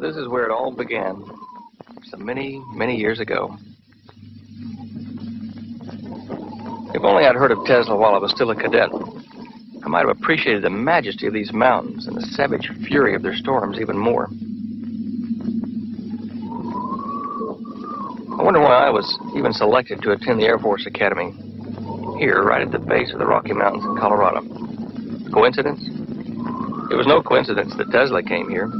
this is where it all began, some many, many years ago. If only I'd heard of Tesla while I was still a cadet, I might have appreciated the majesty of these mountains and the savage fury of their storms even more. I wonder why I was even selected to attend the Air Force Academy, here, right at the base of the Rocky Mountains in Colorado. Coincidence? It was no coincidence that Tesla came here.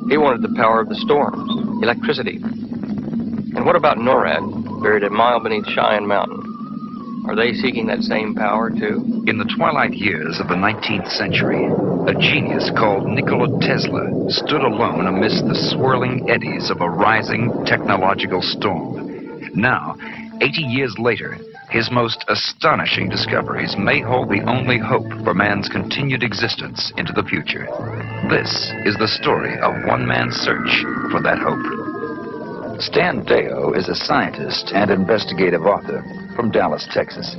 He wanted the power of the storms, electricity. And what about NORAD, buried a mile beneath Cheyenne Mountain? Are they seeking that same power, too? In the twilight years of the 19th century, a genius called Nikola Tesla stood alone amidst the swirling eddies of a rising technological storm. Now, 80 years later, his most astonishing discoveries may hold the only hope for man's continued existence into the future. This is the story of one man's search for that hope. Stan Deyo is a scientist and investigative author from Dallas, Texas.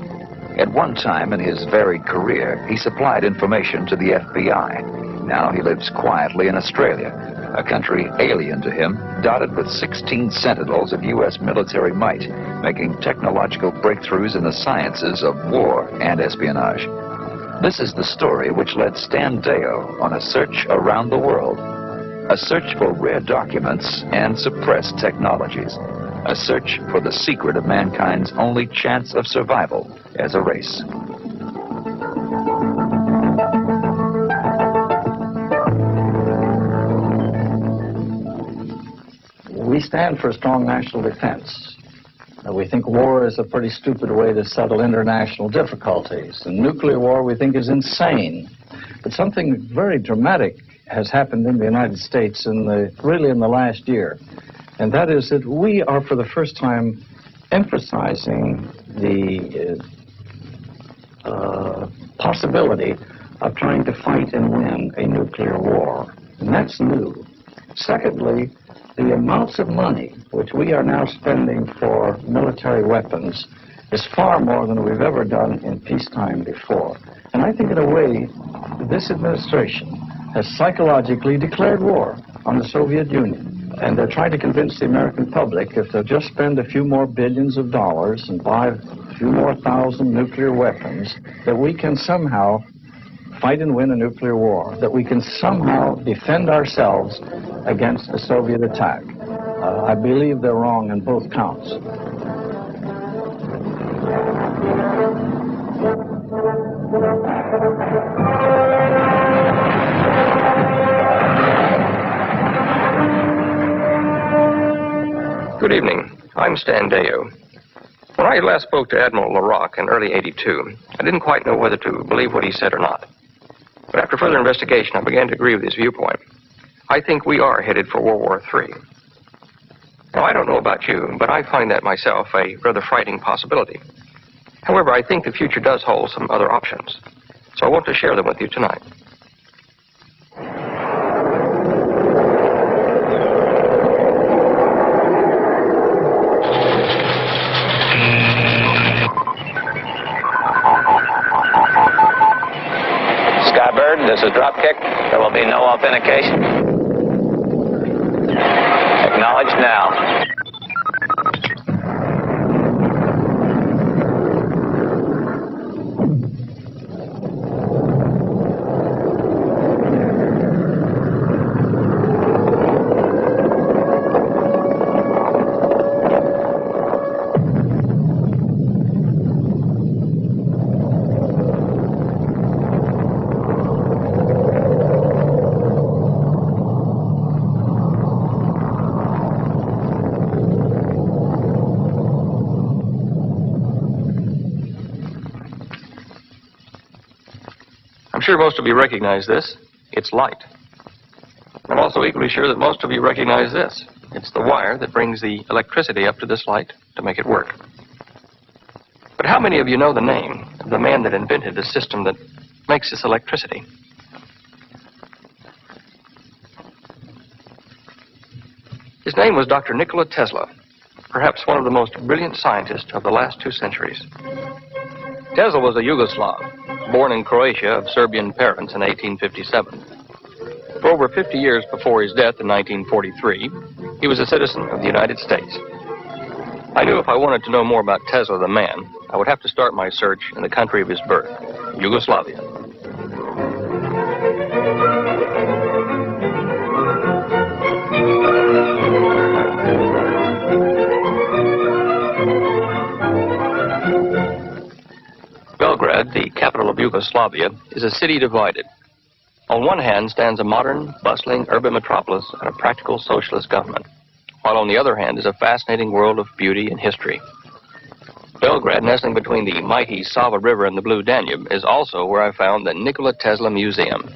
At one time in his varied career, he supplied information to the FBI. Now he lives quietly in Australia, a country alien to him, dotted with 16 sentinels of U.S. military might, making technological breakthroughs in the sciences of war and espionage. This is the story which led Stan Deyo on a search around the world. A search for rare documents and suppressed technologies. A search for the secret of mankind's only chance of survival as a race. We stand for strong national defense. We think war is a pretty stupid way to settle international difficulties. And nuclear war we think is insane. But something very dramatic has happened in the United States really in the last year. And that is that we are for the first time emphasizing the possibility of trying to fight and win a nuclear war. And that's new. Secondly, the amounts of money which we are now spending for military weapons is far more than we've ever done in peacetime before. And I think in a way, this administration has psychologically declared war on the Soviet Union. And they're trying to convince the American public if they'll just spend a few more billions of dollars and buy a few more thousand nuclear weapons, that we can somehow fight and win a nuclear war, that we can somehow defend ourselves against a Soviet attack. I believe they're wrong on both counts. Good evening. I'm Stan Deyo. When I last spoke to Admiral LaRocque in early '82, I didn't quite know whether to believe what he said or not. But after further investigation, I began to agree with his viewpoint. I think we are headed for World War III. Now, I don't know about you, but I find that myself a rather frightening possibility. However, I think the future does hold some other options. So I want to share them with you tonight. Skybird, this is Dropkick. There will be no authentication. Acknowledged now. I'm sure most of you recognize this. It's light. I'm also equally sure that most of you recognize this. It's the wire that brings the electricity up to this light to make it work. But how many of you know the name of the man that invented the system that makes this electricity? His name was Dr. Nikola Tesla, perhaps one of the most brilliant scientists of the last 2 centuries. Tesla was a Yugoslav, born in Croatia of Serbian parents in 1857. For over 50 years before his death in 1943, he was a citizen of the United States. I knew if I wanted to know more about Tesla the man, I would have to start my search in the country of his birth, Yugoslavia. Belgrade, the capital of Yugoslavia, is a city divided. On one hand stands a modern, bustling urban metropolis and a practical socialist government, while on the other hand is a fascinating world of beauty and history. Belgrade, nestling between the mighty Sava River and the Blue Danube, is also where I found the Nikola Tesla Museum.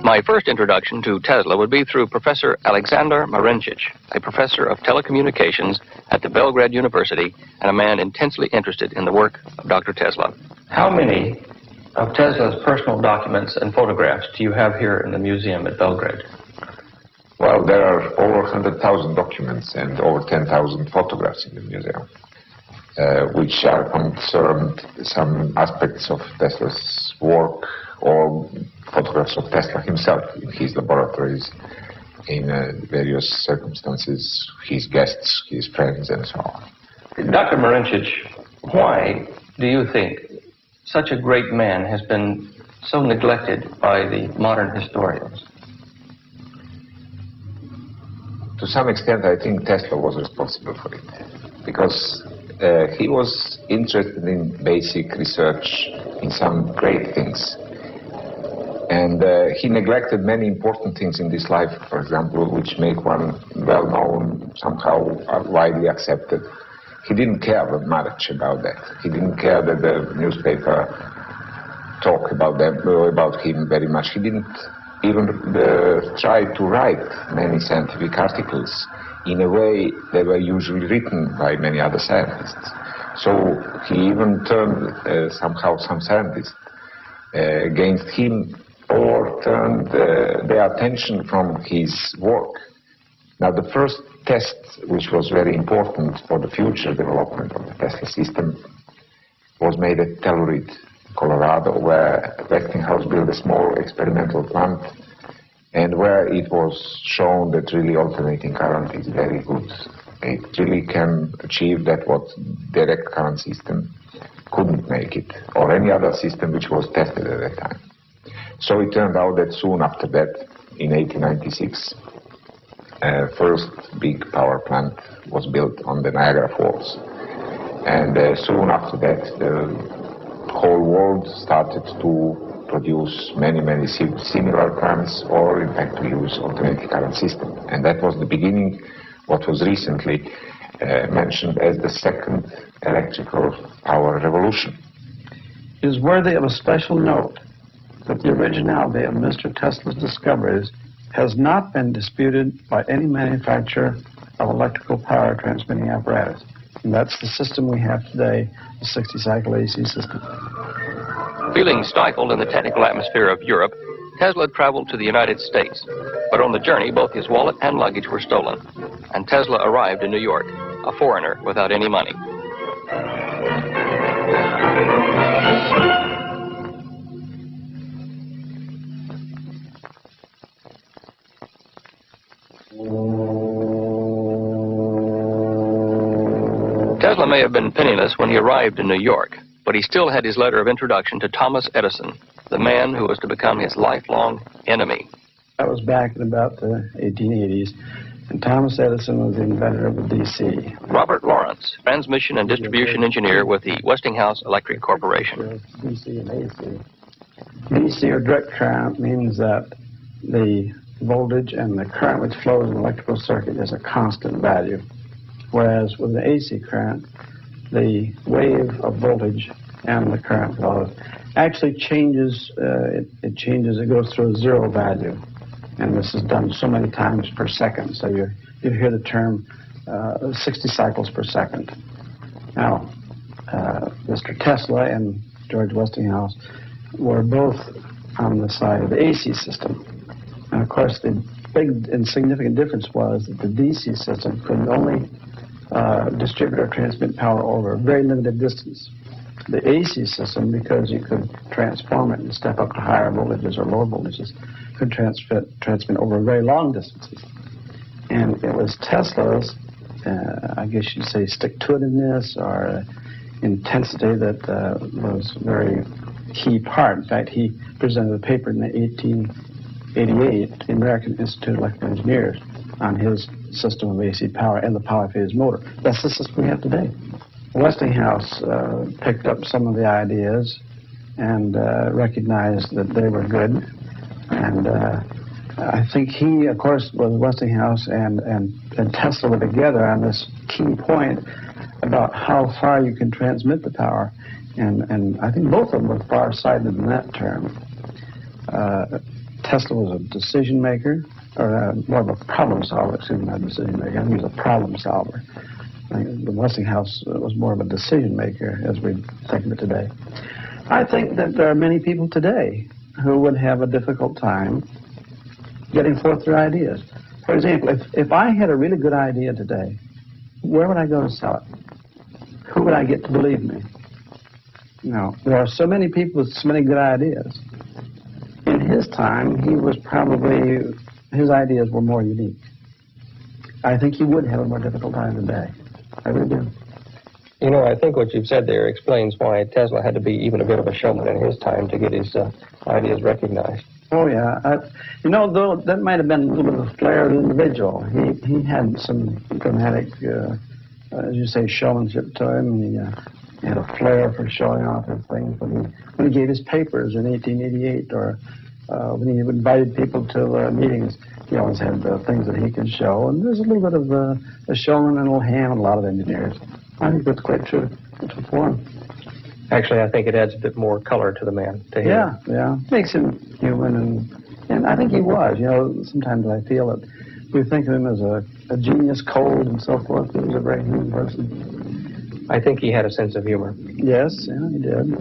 My first introduction to Tesla would be through Professor Alexander Marencic, a professor of telecommunications at the Belgrade University and a man intensely interested in the work of Dr. Tesla. How many of Tesla's personal documents and photographs do you have here in the museum at Belgrade? Well, there are over 100,000 documents and over 10,000 photographs in the museum, which are concerned some aspects of Tesla's work or photographs of Tesla himself in his laboratories, in various circumstances, his guests, his friends, and so on. Dr. Marencic, why do you think such a great man has been so neglected by the modern historians? To some extent, I think Tesla was responsible for it, because he was interested in basic research in some great things. And he neglected many important things in this life, for example, which make one well-known, somehow widely accepted. He didn't care much about that. He didn't care that the newspaper talk about him very much. He didn't even try to write many scientific articles in a way they were usually written by many other scientists. So he even turned somehow some scientists against him, or turned their attention from his work. Now, the first test, which was very important for the future development of the Tesla system, was made at Tela, Colorado, where Westinghouse built a small experimental plant, and where it was shown that really alternating current is very good. It really can achieve that what direct current system couldn't make it, or any other system which was tested at that time. So it turned out that soon after that, in 1896, first big power plant was built on the Niagara Falls. And soon after that, the whole world started to produce many similar plants, or in fact to use alternating current system. And that was the beginning, what was recently mentioned as the second electrical power revolution. It is worthy of a special note that the originality of Mr. Tesla's discoveries has not been disputed by any manufacturer of electrical power transmitting apparatus. And that's the system we have today, the 60-cycle AC system. Feeling stifled in the technical atmosphere of Europe, Tesla traveled to the United States. But on the journey, both his wallet and luggage were stolen. And Tesla arrived in New York, a foreigner without any money. Tesla may have been penniless when he arrived in New York, but he still had his letter of introduction to Thomas Edison, the man who was to become his lifelong enemy. That was back in about the 1880s, and Thomas Edison was the inventor of the DC. Robert Lawrence, transmission and distribution engineer with the Westinghouse Electric Corporation. DC and AC. DC, or direct current, means that the voltage and the current which flows in the electrical circuit is a constant value. Whereas with the AC current, the wave of voltage and the current flow actually changes. It changes. It goes through a zero value, and this is done so many times per second. So you hear the term 60 cycles per second. Now, Mr. Tesla and George Westinghouse were both on the side of the AC system, and of course the big and significant difference was that the DC system could only distribute or transmit power over a very limited distance. The AC system, because you could transform it and step up to higher voltages or lower voltages, could transmit over very long distances. And it was Tesla's, I guess you'd say, stick-to-itiveness or intensity that was a very key part. In fact, he presented a paper in 1888 at the American Institute of Electrical Engineers on his system of AC power and the power phase motor. That's the system we have today. Westinghouse picked up some of the ideas and recognized that they were good. And I think he, of course, was Westinghouse and Tesla were together on this key point about how far you can transmit the power. And I think both of them were far-sighted in that term. Tesla was a decision maker, or more of a problem solver, excuse me, not a decision maker. I think he was a problem solver. The Westinghouse was more of a decision maker as we think of it today. I think that there are many people today who would have a difficult time getting forth their ideas. For example, if I had a really good idea today, where would I go to sell it? Who would I get to believe me? You know, there are so many people with so many good ideas. In his time, his ideas were more unique. I think he would have a more difficult time today. I really do. You know, I think what you've said there explains why Tesla had to be even a bit of a showman in his time to get his ideas recognized. Oh, yeah. You know, though, that might have been a little bit of a flair of the individual. He had some dramatic, as you say, showmanship to him. He had a flair for showing off his things when he gave his papers in 1888 or when he invited people to meetings. He always had things that he could show, and there's a little bit of a showman and a little ham in a lot of engineers. I think that's quite true. It's a form. Actually, I think it adds a bit more color to the man, to him. Yeah. Makes him human, and I think he was. You know, sometimes I feel that we think of him as a genius, cold, and so forth. He was a very human person. I think he had a sense of humor. Yes, yeah, he did.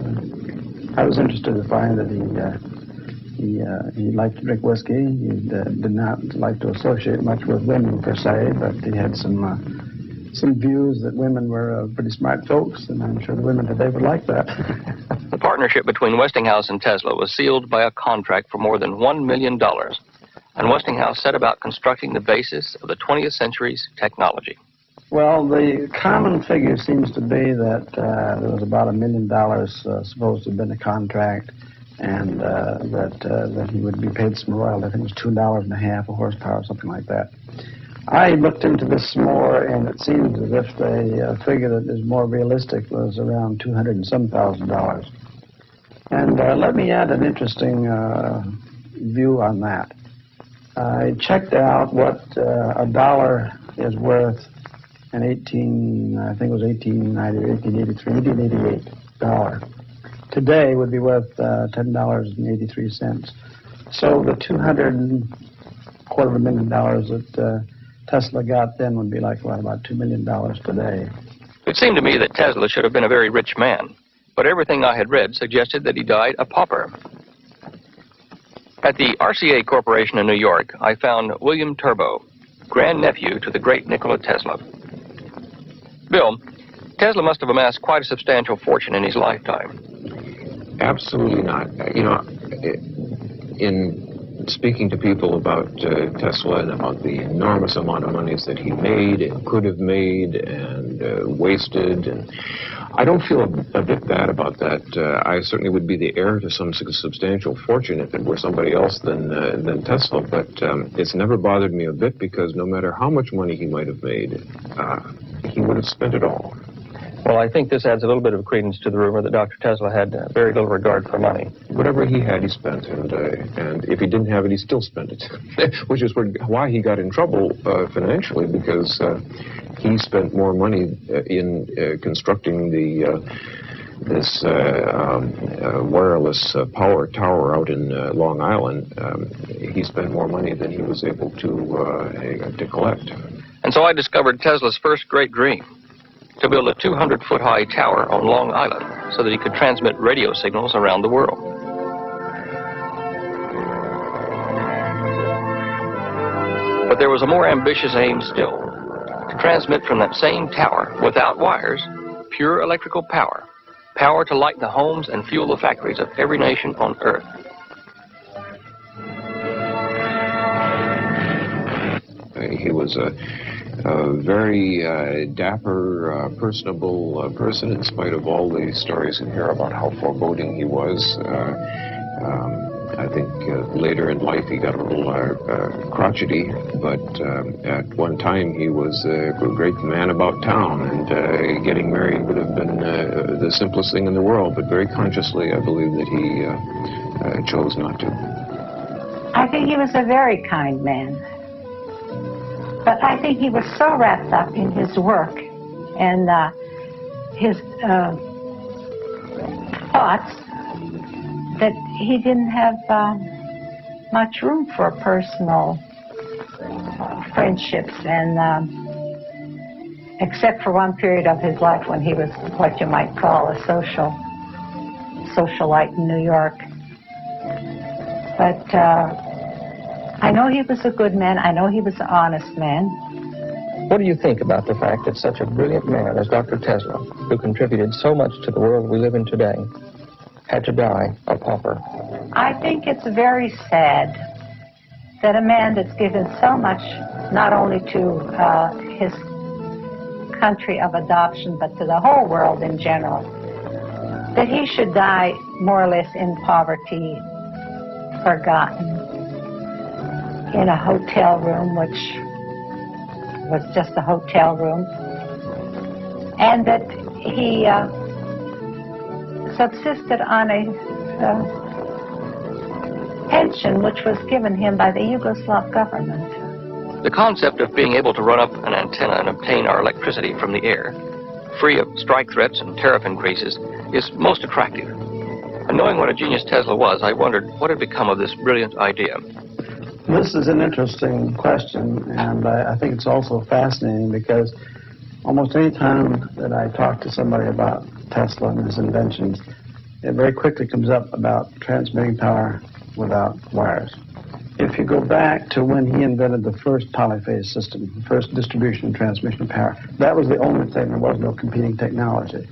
I was interested to find that he liked to drink whiskey. He did not like to associate much with women per se, but he had some views that women were pretty smart folks, and I'm sure the women today would like that. The partnership between Westinghouse and Tesla was sealed by a contract for more than $1 million, and Westinghouse set about constructing the basis of the 20th century's technology. Well, the common figure seems to be that there was about $1 million supposed to have been a contract, and that he would be paid some royalty. I think it was $2.50 a horsepower, something like that. I looked into this more, and it seems as if the figure that is more realistic was around $200,000 and some thousand. And let me add an interesting view on that. I checked out what a dollar is worth in 1888 dollar. Today would be worth $10.83. So the $250,000 that Tesla got then would be like about $2 million today. It seemed to me that Tesla should have been a very rich man, but everything I had read suggested that he died a pauper. At the RCA Corporation in New York, I found William Turbo, grandnephew to the great Nikola Tesla. Bill, Tesla must have amassed quite a substantial fortune in his lifetime. Absolutely not. You know, in speaking to people about Tesla and about the enormous amount of monies that he made and could have made and wasted, and I don't feel a bit bad about that. I certainly would be the heir to some substantial fortune if it were somebody else than Tesla, but it's never bothered me a bit because no matter how much money he might have made, he would have spent it all. Well, I think this adds a little bit of credence to the rumor that Dr. Tesla had very little regard for money. Whatever he had, he spent, and if he didn't have it, he still spent it, which is why he got in trouble financially, because he spent more money in constructing this wireless power tower out in Long Island. He spent more money than he was able to collect. And so I discovered Tesla's first great dream, to build a 200-foot-high tower on Long Island so that he could transmit radio signals around the world. But there was a more ambitious aim still, to transmit from that same tower, without wires, pure electrical power. Power to light the homes and fuel the factories of every nation on Earth. He was a very dapper, personable person, in spite of all the stories in here about how foreboding he was. I think later in life he got a little crotchety, but at one time he was a great man about town, and getting married would have been the simplest thing in the world, but very consciously I believe that he chose not to. I think he was a very kind man, but I think he was so wrapped up in his work and his thoughts that he didn't have much room for personal friendships, and except for one period of his life when he was what you might call a socialite in New York. But I know he was a good man. I know he was an honest man. What do you think about the fact that such a brilliant man as Dr. Tesla, who contributed so much to the world we live in today, had to die a pauper? I think it's very sad that a man that's given so much, not only to his country of adoption, but to the whole world in general, that he should die more or less in poverty, forgotten, in a hotel room, which was just a hotel room, and that he subsisted on a pension which was given him by the Yugoslav government. The concept of being able to run up an antenna and obtain our electricity from the air, free of strike threats and tariff increases, is most attractive. And knowing what a genius Tesla was, I wondered what had become of this brilliant idea. This is an interesting question, and I think it's also fascinating because almost any time that I talk to somebody about Tesla and his inventions, it very quickly comes up about transmitting power without wires. If you go back to when he invented the first polyphase system, the first distribution and transmission power, that was the only thing. There was no competing technology,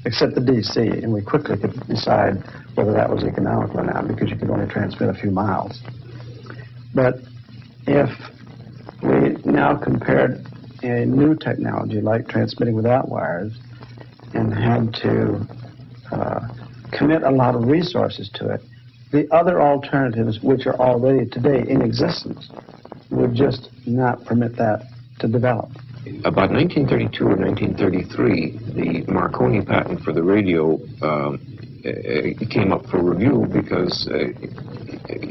except the DC, and we quickly could decide whether that was economical or not, because you could only transmit a few miles. But if we now compared a new technology like transmitting without wires and had to commit a lot of resources to it, the other alternatives, which are already today in existence, would just not permit that to develop. About 1932 or 1933, the Marconi patent for the radio came up for review because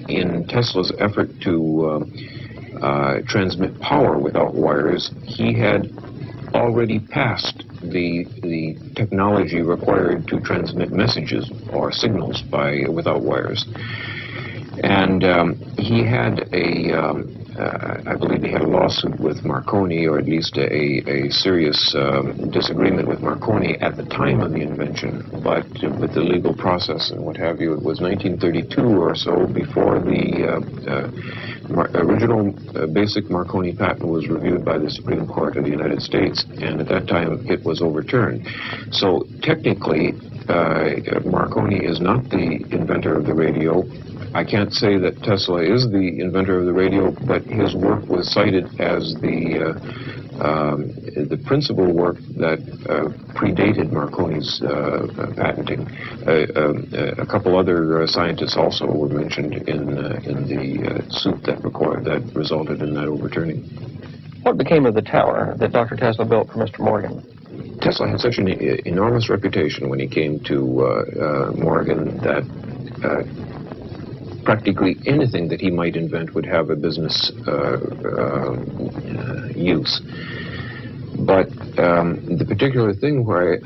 in Tesla's effort to transmit power without wires, he had already passed the technology required to transmit messages or signals without wires. And he had I believe he had a lawsuit with Marconi, or at least a serious disagreement with Marconi at the time of the invention, but with the legal process and what have you, it was 1932 or so before the original basic Marconi patent was reviewed by the Supreme Court of the United States, and at that time it was overturned. So technically, Marconi is not the inventor of the radio. I can't say that Tesla is the inventor of the radio, but his work was cited as the principal work that predated Marconi's patenting. A couple other scientists also were mentioned in the suit that resulted in that overturning. What became of the tower that Dr. Tesla built for Mr. Morgan? Tesla had such an enormous reputation when he came to Morgan that practically anything that he might invent would have a business use. But the particular thing where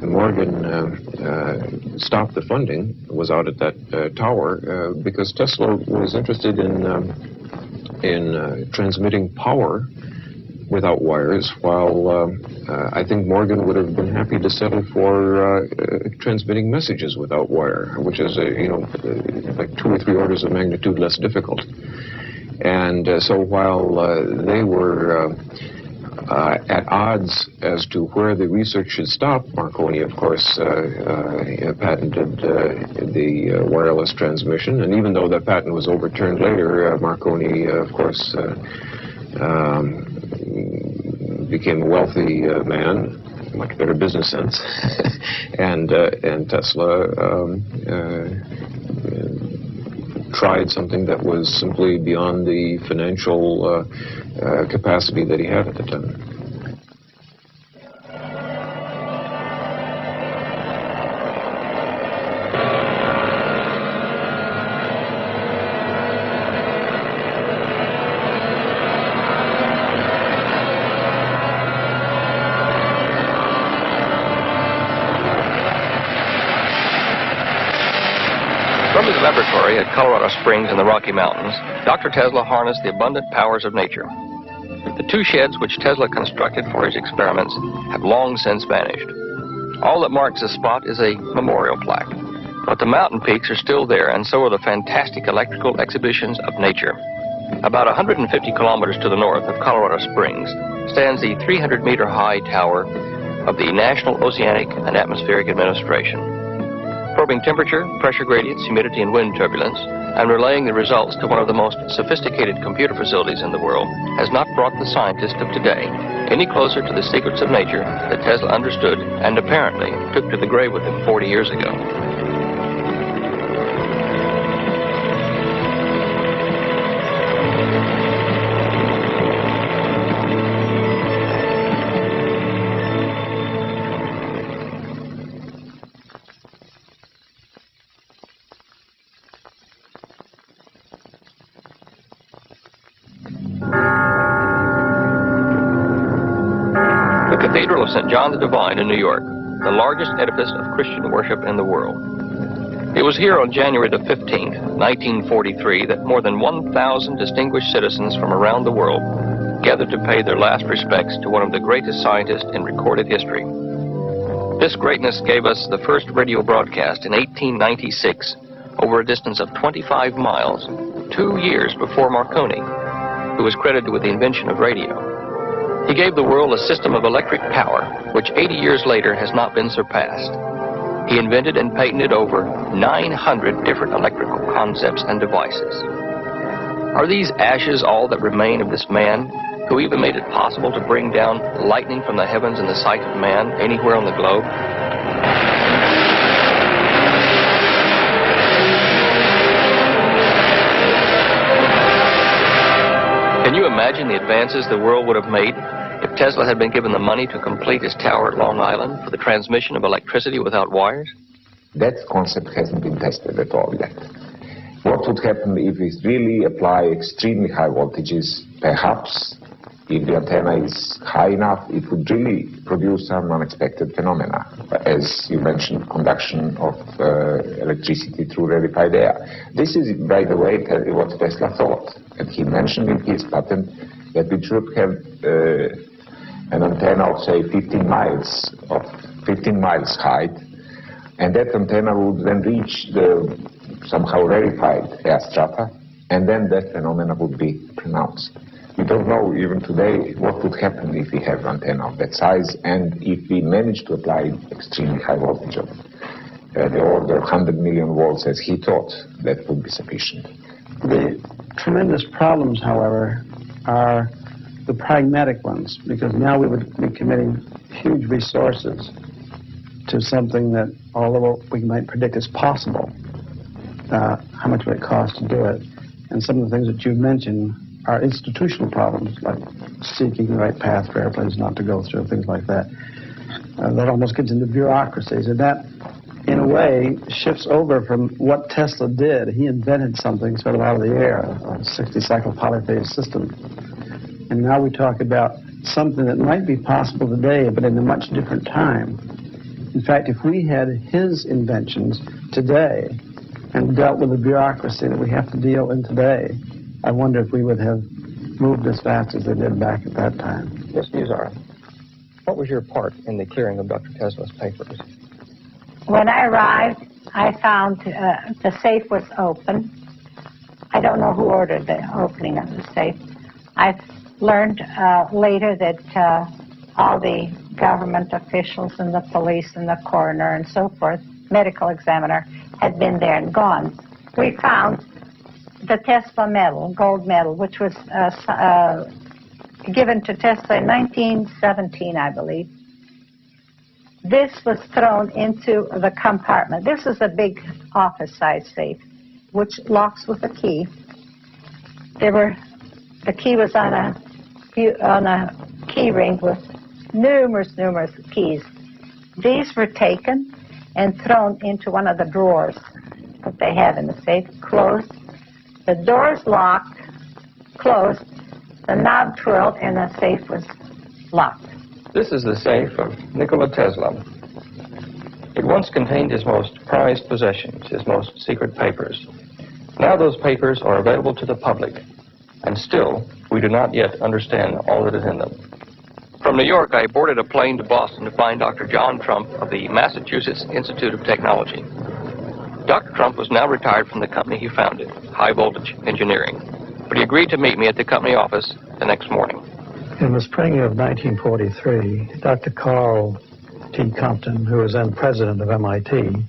Morgan stopped the funding was out at that tower because Tesla was interested in transmitting power without wires, while I think Morgan would have been happy to settle for transmitting messages without wire, which is like 2 or 3 orders of magnitude less difficult. And so while they were at odds as to where the research should stop, Marconi, of course, patented the wireless transmission, and even though that patent was overturned later, Marconi, of course, became a wealthy man, much better business sense, and Tesla tried something that was simply beyond the financial capacity that he had at the time. From his laboratory at Colorado Springs in the Rocky Mountains, Dr. Tesla harnessed the abundant powers of nature. The two sheds which Tesla constructed for his experiments have long since vanished. All that marks the spot is a memorial plaque, but the mountain peaks are still there, and so are the fantastic electrical exhibitions of nature. About 150 kilometers to the north of Colorado Springs stands the 300-meter-high tower of the National Oceanic and Atmospheric Administration. Probing temperature, pressure gradients, humidity, and wind turbulence, and relaying the results to one of the most sophisticated computer facilities in the world has not brought the scientists of today any closer to the secrets of nature that Tesla understood and apparently took to the grave with him 40 years ago. The Cathedral of St. John the Divine in New York, the largest edifice of Christian worship in the world. It was here on January the 15th, 1943, that more than 1,000 distinguished citizens from around the world gathered to pay their last respects to one of the greatest scientists in recorded history. This greatness gave us the first radio broadcast in 1896 over a distance of 25 miles, 2 years before Marconi, who was credited with the invention of radio. He gave the world a system of electric power, which 80 years later has not been surpassed. He invented and patented over 900 different electrical concepts and devices. Are these ashes all that remain of this man, who even made it possible to bring down lightning from the heavens in the sight of man anywhere on the globe? Can you imagine the advances the world would have made if Tesla had been given the money to complete his tower at Long Island for the transmission of electricity without wires? That concept hasn't been tested at all yet. What would happen if we really apply extremely high voltages? Perhaps, if the antenna is high enough, it would really produce some unexpected phenomena, as you mentioned, conduction of electricity through rarefied air. This is, by the way, what Tesla thought. And he mentioned in his patent that we should have an antenna of, say, 15 miles height, and that antenna would then reach the somehow rarefied air strata, and then that phenomena would be pronounced. We don't know even today what would happen if we have an antenna of that size, and if we manage to apply extremely high voltage of the order of 100 million volts as he thought, that would be sufficient. The tremendous problems, however, are the pragmatic ones, because now we would be committing huge resources to something that, although we might predict is possible, how much would it cost to do it? And some of the things that you've mentioned are institutional problems, like seeking the right path for airplanes not to go through, things like that. That almost gets into bureaucracies, and that, in a way, shifts over from what Tesla did. He invented something sort of out of the air, a 60-cycle polyphase system. And now we talk about something that might be possible today, but in a much different time. In fact, if we had his inventions today and dealt with the bureaucracy that we have to deal in today, I wonder if we would have moved as fast as they did back at that time. Yes, Muzar. What was your part in the clearing of Dr. Tesla's papers? When I arrived, I found the safe was open. I don't know who ordered the opening of the safe. I learned later that all the government officials and the police and the coroner and so forth, medical examiner, had been there and gone. We found the Tesla medal, gold medal, which was given to Tesla in 1917, I believe. This was thrown into the compartment. This is a big office-size safe, which locks with a key. The key was on a key ring with numerous keys. These were taken and thrown into one of the drawers that they have in the safe, closed. The doors locked, closed, the knob twirled, and the safe was locked. This is the safe of Nikola Tesla. It once contained his most prized possessions, his most secret papers. Now those papers are available to the public, and still we do not yet understand all that is in them. From New York, I boarded a plane to Boston to find Dr. John Trump of the Massachusetts Institute of Technology. Dr. Trump was now retired from the company he founded, High Voltage Engineering, but he agreed to meet me at the company office the next morning. In the spring of 1943, Dr. Carl T. Compton, who was then president of MIT,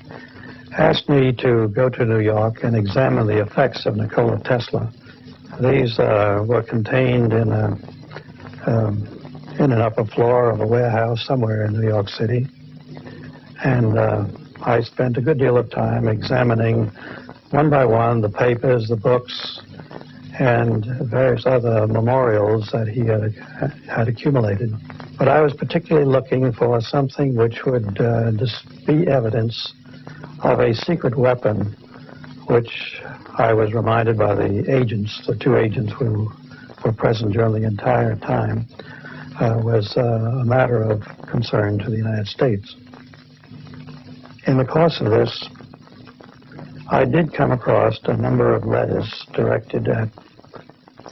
asked me to go to New York and examine the effects of Nikola Tesla. These were contained in an upper floor of a warehouse somewhere in New York City. And I spent a good deal of time examining one by one the papers, the books, and various other memorials that he had accumulated. But I was particularly looking for something which would be evidence of a secret weapon, which I was reminded by the agents, the two agents who were present during the entire time, was a matter of concern to the United States. In the course of this, I did come across a number of letters directed at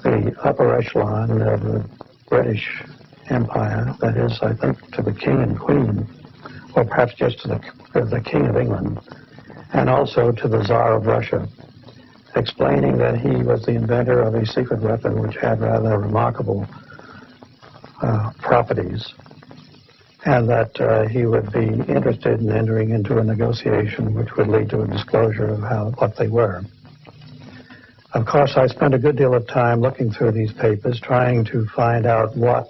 the upper echelon of the British Empire, that is, I think, to the King and Queen, or perhaps just to the King of England, and also to the Tsar of Russia, explaining that he was the inventor of a secret weapon which had rather remarkable properties, and that he would be interested in entering into a negotiation which would lead to a disclosure of what they were. Of course, I spent a good deal of time looking through these papers, trying to find out what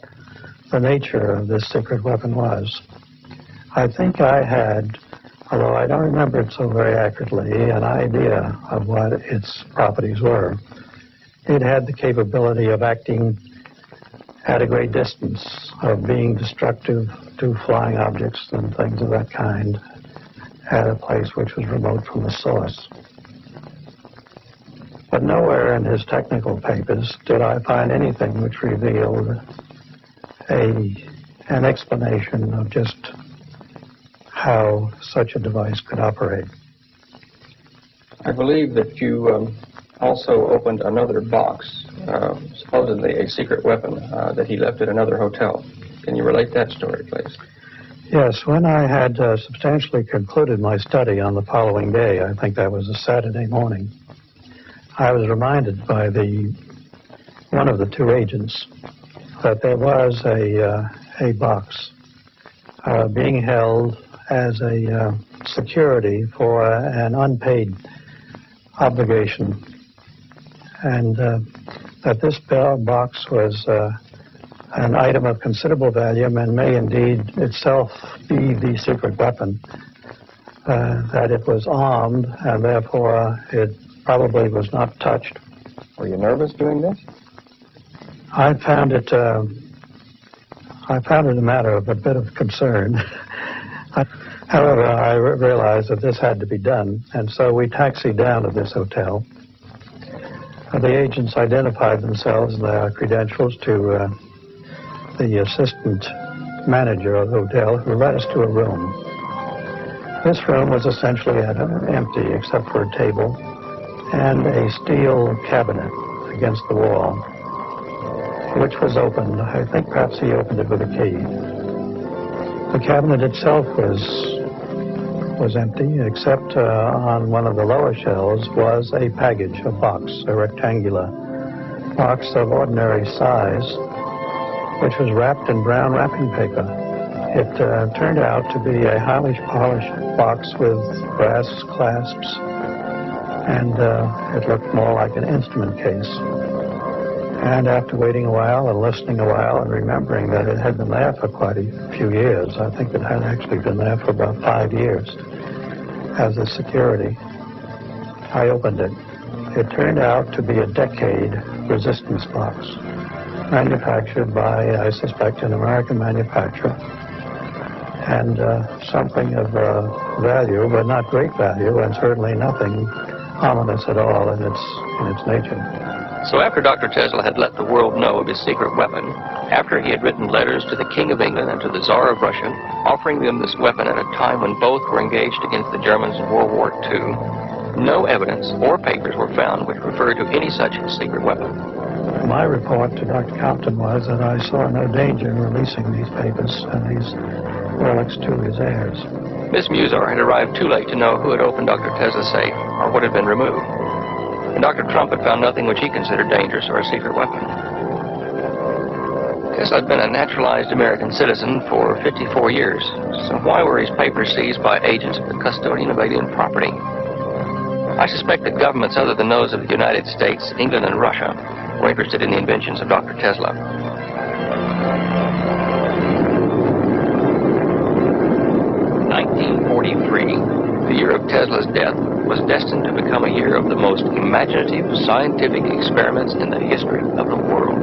the nature of this secret weapon was. I think I had, although I don't remember it so very accurately, an idea of what its properties were. It had the capability of acting at a great distance, of being destructive to flying objects and things of that kind at a place which was remote from the source. But nowhere in his technical papers did I find anything which revealed an explanation of just how such a device could operate. I believe that you also opened another box, supposedly a secret weapon that he left at another hotel. Can you relate that story, please? Yes, when I had substantially concluded my study on the following day, I think that was a Saturday morning, I was reminded by one of the two agents that there was a box being held as a security for an unpaid obligation, and that this box was an item of considerable value and may indeed itself be the secret weapon, that it was armed and therefore it probably was not touched. Were you nervous doing this? I found it a matter of a bit of concern. However, I realized that this had to be done, and so we taxied down to this hotel. The agents identified themselves and their credentials to the assistant manager of the hotel, who led us to a room. This room was essentially empty except for a table and a steel cabinet against the wall, which was opened. I think perhaps he opened it with a key. The cabinet itself was empty, except on one of the lower shelves was a package, a box, a rectangular box of ordinary size, which was wrapped in brown wrapping paper. It turned out to be a highly polished box with brass clasps, and it looked more like an instrument case. And after waiting a while and listening a while and remembering that it had been there for quite a few years, I think it had actually been there for about 5 years as a security, I opened it. It turned out to be a decade resistance box, manufactured by, I suspect, an American manufacturer, and something of value, but not great value, and certainly nothing ominous at all in its nature. So after Dr. Tesla had let the world know of his secret weapon, after he had written letters to the King of England and to the Tsar of Russia, offering them this weapon at a time when both were engaged against the Germans in World War II, no evidence or papers were found which referred to any such secret weapon. My report to Dr. Compton was that I saw no danger in releasing these papers and these relics to his heirs. Miss Musar had arrived too late to know who had opened Dr. Tesla's safe or what had been removed. And Dr. Trump had found nothing which he considered dangerous or a secret weapon. Tesla had been a naturalized American citizen for 54 years, so why were his papers seized by agents of the custodian of alien property? I suspect that governments other than those of the United States, England, and Russia were interested in the inventions of Dr. Tesla. The year of Tesla's death was destined to become a year of the most imaginative scientific experiments in the history of the world.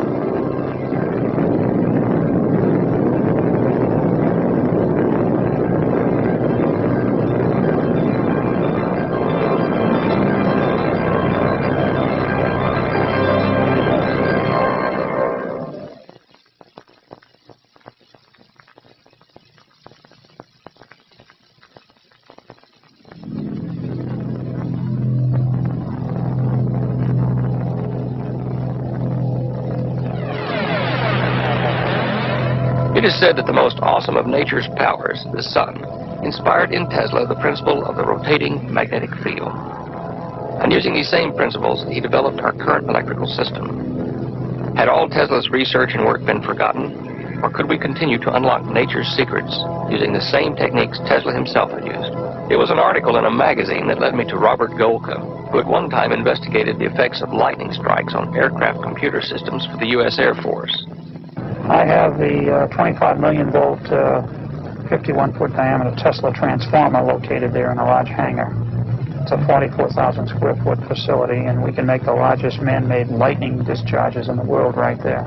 It is said that the most awesome of nature's powers, the sun, inspired in Tesla the principle of the rotating magnetic field. And using these same principles, he developed our current electrical system. Had all Tesla's research and work been forgotten, or could we continue to unlock nature's secrets using the same techniques Tesla himself had used? It was an article in a magazine that led me to Robert Golka, who at one time investigated the effects of lightning strikes on aircraft computer systems for the U.S. Air Force. I have the 25 million volt, 51-foot diameter Tesla transformer located there in a large hangar. It's a 44,000 square foot facility, and we can make the largest man-made lightning discharges in the world right there.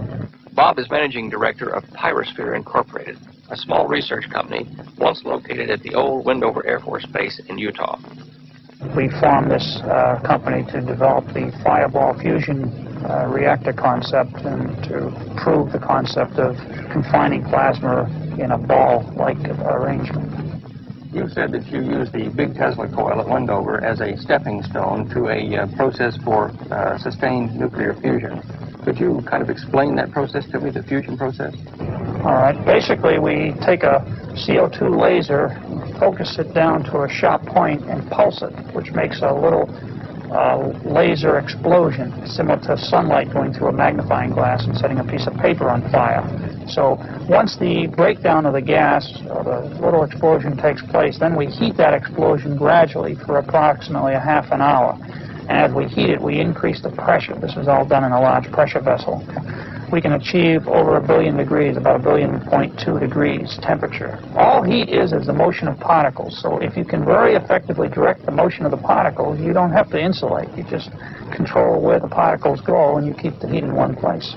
Bob is managing director of Pyrosphere Incorporated, a small research company once located at the old Wendover Air Force Base in Utah. We formed this company to develop the fireball fusion reactor concept and to prove the concept of confining plasma in a ball-like arrangement. You said that you used the big Tesla coil at Wendover as a stepping stone to a process for sustained nuclear fusion. Could you kind of explain that process to me, the fusion process? All right. Basically, we take a CO2 laser, focus it down to a sharp point, and pulse it, which makes a little laser explosion, similar to sunlight going through a magnifying glass and setting a piece of paper on fire. So once the breakdown of the gas, or the little explosion takes place, then we heat that explosion gradually for approximately a half an hour. And as we heat it, we increase the pressure. This is all done in a large pressure vessel. We can achieve over 1 billion degrees, about 1.2 degrees temperature. All heat is the motion of particles. So if you can very effectively direct the motion of the particles, you don't have to insulate. You just control where the particles go, and you keep the heat in one place.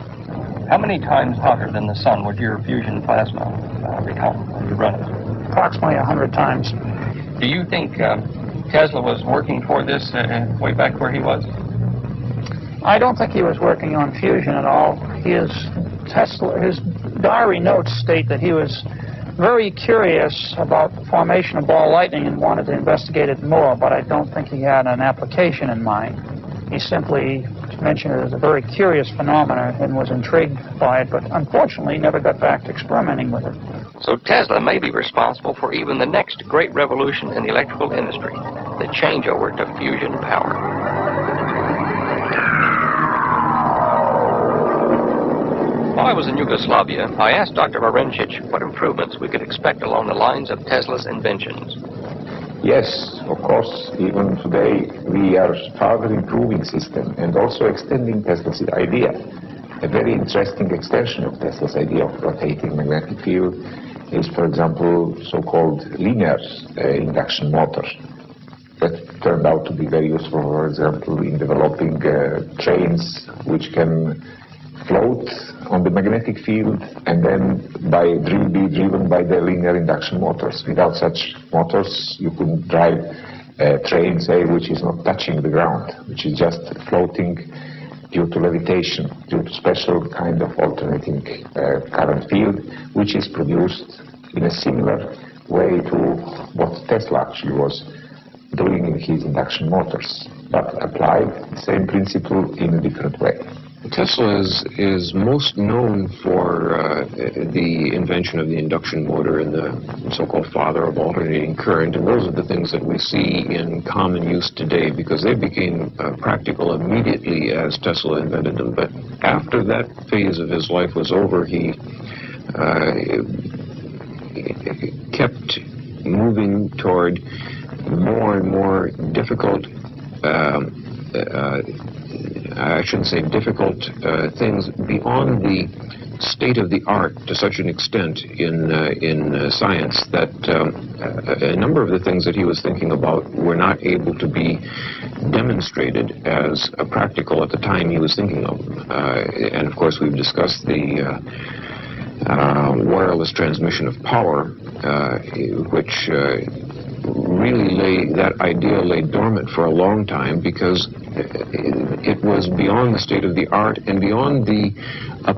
How many times hotter than the sun would your fusion plasma become when you run it? Approximately 100 times. Do you think Tesla was working for this way back where he was? I don't think he was working on fusion at all. His diary notes state that he was very curious about the formation of ball lightning and wanted to investigate it more, but I don't think he had an application in mind. He simply mentioned it as a very curious phenomenon and was intrigued by it, but unfortunately never got back to experimenting with it. So Tesla may be responsible for even the next great revolution in the electrical industry, the changeover to fusion power. While I was in Yugoslavia, I asked Dr. Varencic what improvements we could expect along the lines of Tesla's inventions. Yes, of course, even today we are further improving system and also extending Tesla's idea. A very interesting extension of Tesla's idea of rotating magnetic field is, for example, so-called linear induction motors. That turned out to be very useful, for example, in developing trains which can float on the magnetic field and then be driven by the linear induction motors. Without such motors, you couldn't drive a train, say, which is not touching the ground, which is just floating due to levitation, due to special kind of alternating current field, which is produced in a similar way to what Tesla actually was doing in his induction motors, but applied the same principle in a different way. Tesla is most known for the invention of the induction motor and the so-called father of alternating current, and those are the things that we see in common use today because they became practical immediately as Tesla invented them. But after that phase of his life was over, he kept moving toward more and more difficult I shouldn't say difficult things beyond the state of the art to such an extent in science that a number of the things that he was thinking about were not able to be demonstrated as practical at the time he was thinking of them. And of course we've discussed the wireless transmission of power, which really that idea lay dormant for a long time because it was beyond the state of the art and beyond the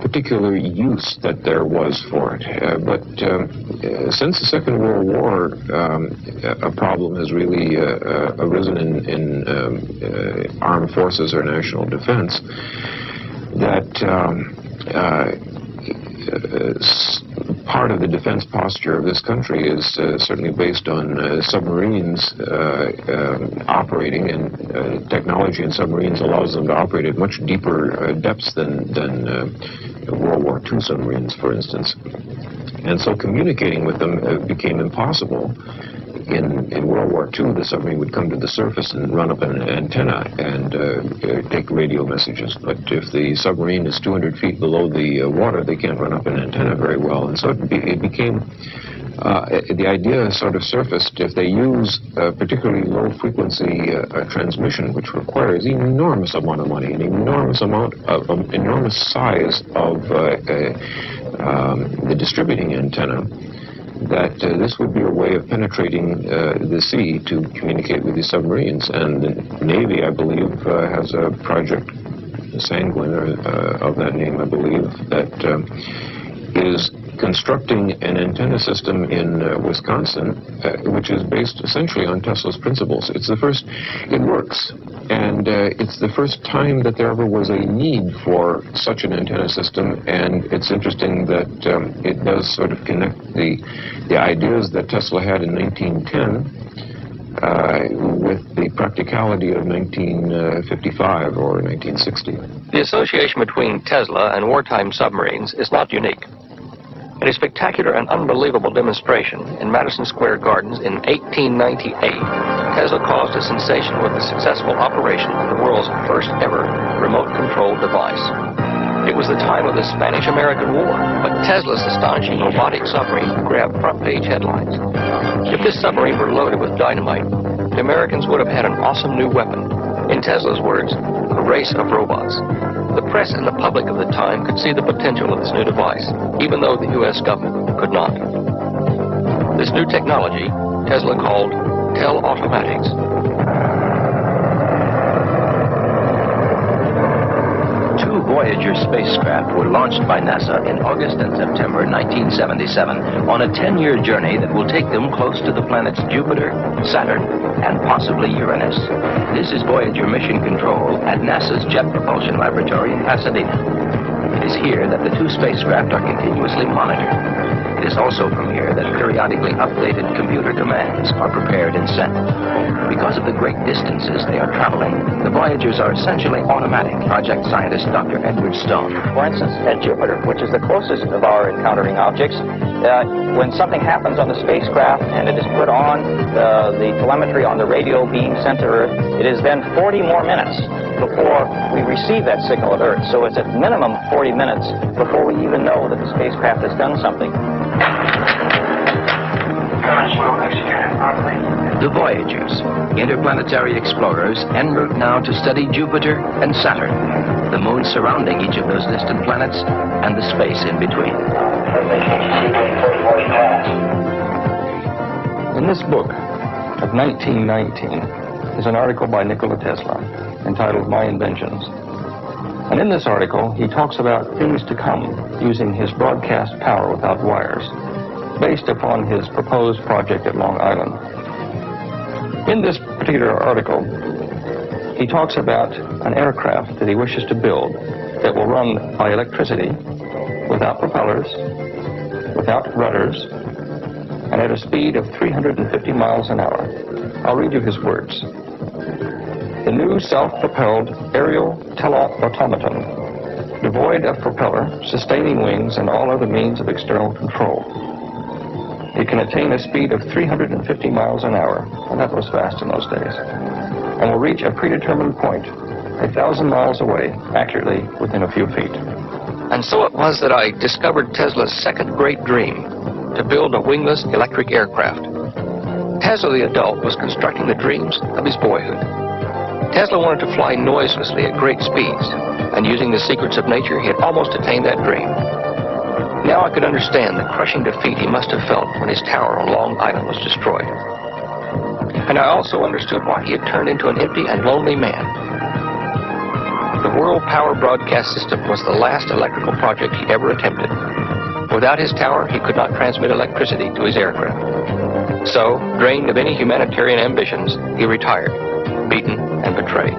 particular use that there was for it. But since the Second World War, a problem has really arisen in armed forces or national defense that part of the defense posture of this country is certainly based on submarines operating, and technology in submarines allows them to operate at much deeper depths than World War II submarines, for instance. And so communicating with them became impossible. In World War II, the submarine would come to the surface and run up an antenna and take radio messages. But if the submarine is 200 feet below the water, they can't run up an antenna very well. And so it became, the idea sort of surfaced, if they use particularly low-frequency transmission, which requires an enormous amount of money, an enormous size of the distributing antenna, that this would be a way of penetrating the sea to communicate with these submarines. And the Navy, I believe, has a project, Sanguine, of that name, I believe, that is constructing an antenna system in Wisconsin, which is based essentially on Tesla's principles. It's the first, it works, and it's the first time that there ever was a need for such an antenna system, and it's interesting that it does sort of connect the ideas that Tesla had in 1910 with the practicality of 1955 or 1960. The association between Tesla and wartime submarines is not unique. In a spectacular and unbelievable demonstration in Madison Square Gardens in 1898, Tesla caused a sensation with the successful operation of the world's first ever remote-controlled device. It was the time of the Spanish-American War, but Tesla's astonishing robotic submarine grabbed front-page headlines. If this submarine were loaded with dynamite, the Americans would have had an awesome new weapon. In Tesla's words, a race of robots. The press and the public of the time could see the potential of this new device, even though the U.S. government could not. This new technology, Tesla called Automatics. Two Voyager spacecraft were launched by NASA in August and September 1977 on a 10-year journey that will take them close to the planets Jupiter, Saturn, and possibly Uranus. This is Voyager Mission Control at NASA's Jet Propulsion Laboratory in Pasadena. It is here that the two spacecraft are continuously monitored. It is also from here that periodically updated computer commands are prepared and sent. Because of the great distances they are traveling, the voyagers are essentially automatic. Project scientist Dr. Edward Stone. For instance, at Jupiter, which is the closest of our encountering objects, when something happens on the spacecraft and it is put on the telemetry on the radio beam sent to Earth, it is then 40 more minutes before we receive that signal at Earth. So it's at minimum 40 minutes before we even know that the spacecraft has done something. The Voyagers, interplanetary explorers, en route now to study Jupiter and Saturn, the moons surrounding each of those distant planets, and the space in between. In this book of 1919 is an article by Nikola Tesla entitled My Inventions. And in this article, he talks about things to come using his broadcast power without wires, based upon his proposed project at Long Island. In this particular article, he talks about an aircraft that he wishes to build that will run by electricity, without propellers, without rudders, and at a speed of 350 miles an hour. I'll read you his words. The new self-propelled aerial Tela automaton, devoid of propeller, sustaining wings, and all other means of external control. It can attain a speed of 350 miles an hour, and that was fast in those days, and will reach a predetermined point 1,000 miles away, accurately within a few feet. And so it was that I discovered Tesla's second great dream, to build a wingless electric aircraft. Tesla the adult was constructing the dreams of his boyhood. Tesla wanted to fly noiselessly at great speeds, and using the secrets of nature, he had almost attained that dream. Now I could understand the crushing defeat he must have felt when his tower on Long Island was destroyed. And I also understood why he had turned into an empty and lonely man. The World Power Broadcast System was the last electrical project he ever attempted. Without his tower, he could not transmit electricity to his aircraft. So, drained of any humanitarian ambitions, he retired, beaten and betrayed.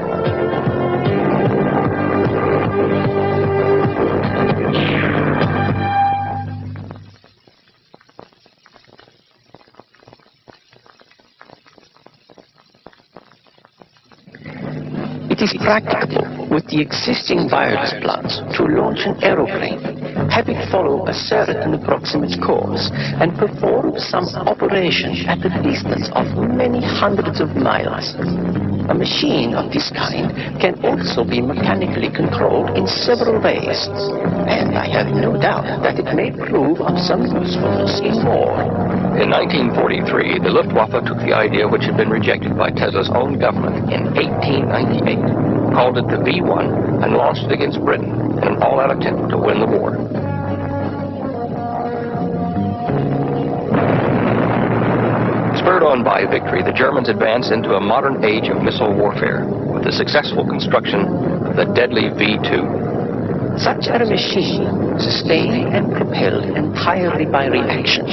It is practicable with the existing wireless plugs to launch an aeroplane, have it follow a certain approximate course, and perform some operation at a distance of many hundreds of miles. A machine of this kind can also be mechanically controlled in several ways, and I have no doubt that it may prove of some usefulness in war. In 1943, the Luftwaffe took the idea which had been rejected by Tesla's own government in 1898, called it the V-1, and launched it against Britain in an all-out attempt to win the war. Spurred on by victory, the Germans advanced into a modern age of missile warfare with the successful construction of the deadly V-2. Such a machine, sustained and propelled entirely by reaction,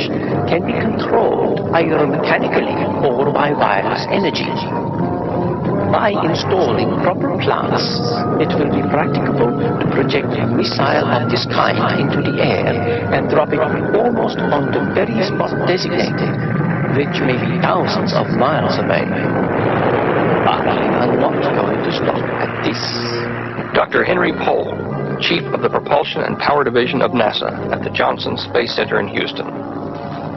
can be controlled either mechanically or by wireless energy. By installing proper plants, it will be practicable to project a missile of this kind into the air and drop it almost on the very spot designated, which may be thousands of miles away. But I'm not going to stop at this. Dr. Henry Pohl, Chief of the Propulsion and Power Division of NASA at the Johnson Space Center in Houston.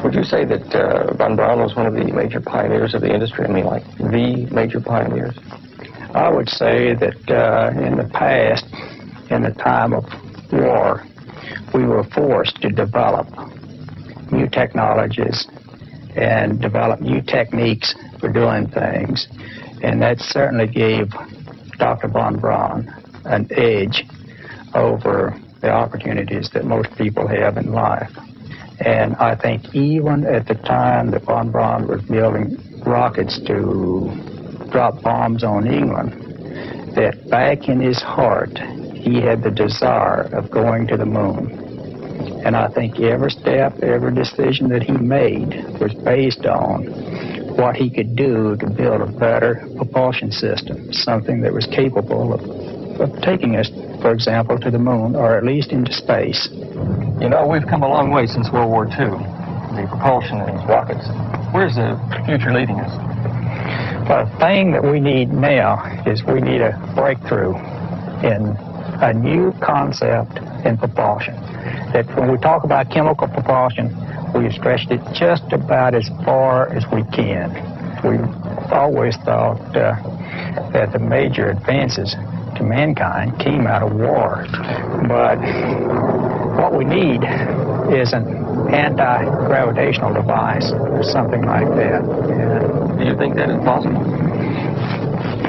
Would you say that von Braun was one of the major pioneers of the industry? I mean, like, the major pioneers? I would say that in the past, in the time of war, we were forced to develop new technologies and develop new techniques for doing things. And that certainly gave Dr. von Braun an edge over the opportunities that most people have in life. And I think even at the time that von Braun was building rockets to drop bombs on England, that back in his heart, he had the desire of going to the moon. And I think every step, every decision that he made was based on what he could do to build a better propulsion system, something that was capable of taking us, for example, to the moon, or at least into space. You know, we've come a long way since World War II. The propulsion in these rockets. Where's the future leading us? Well, the thing that we need now is we need a breakthrough in a new concept in propulsion. That when we talk about chemical propulsion, we've stretched it just about as far as we can. We've always thought that the major advances to mankind came out of war. But what we need is an anti-gravitational device or something like that. Do you think that is possible?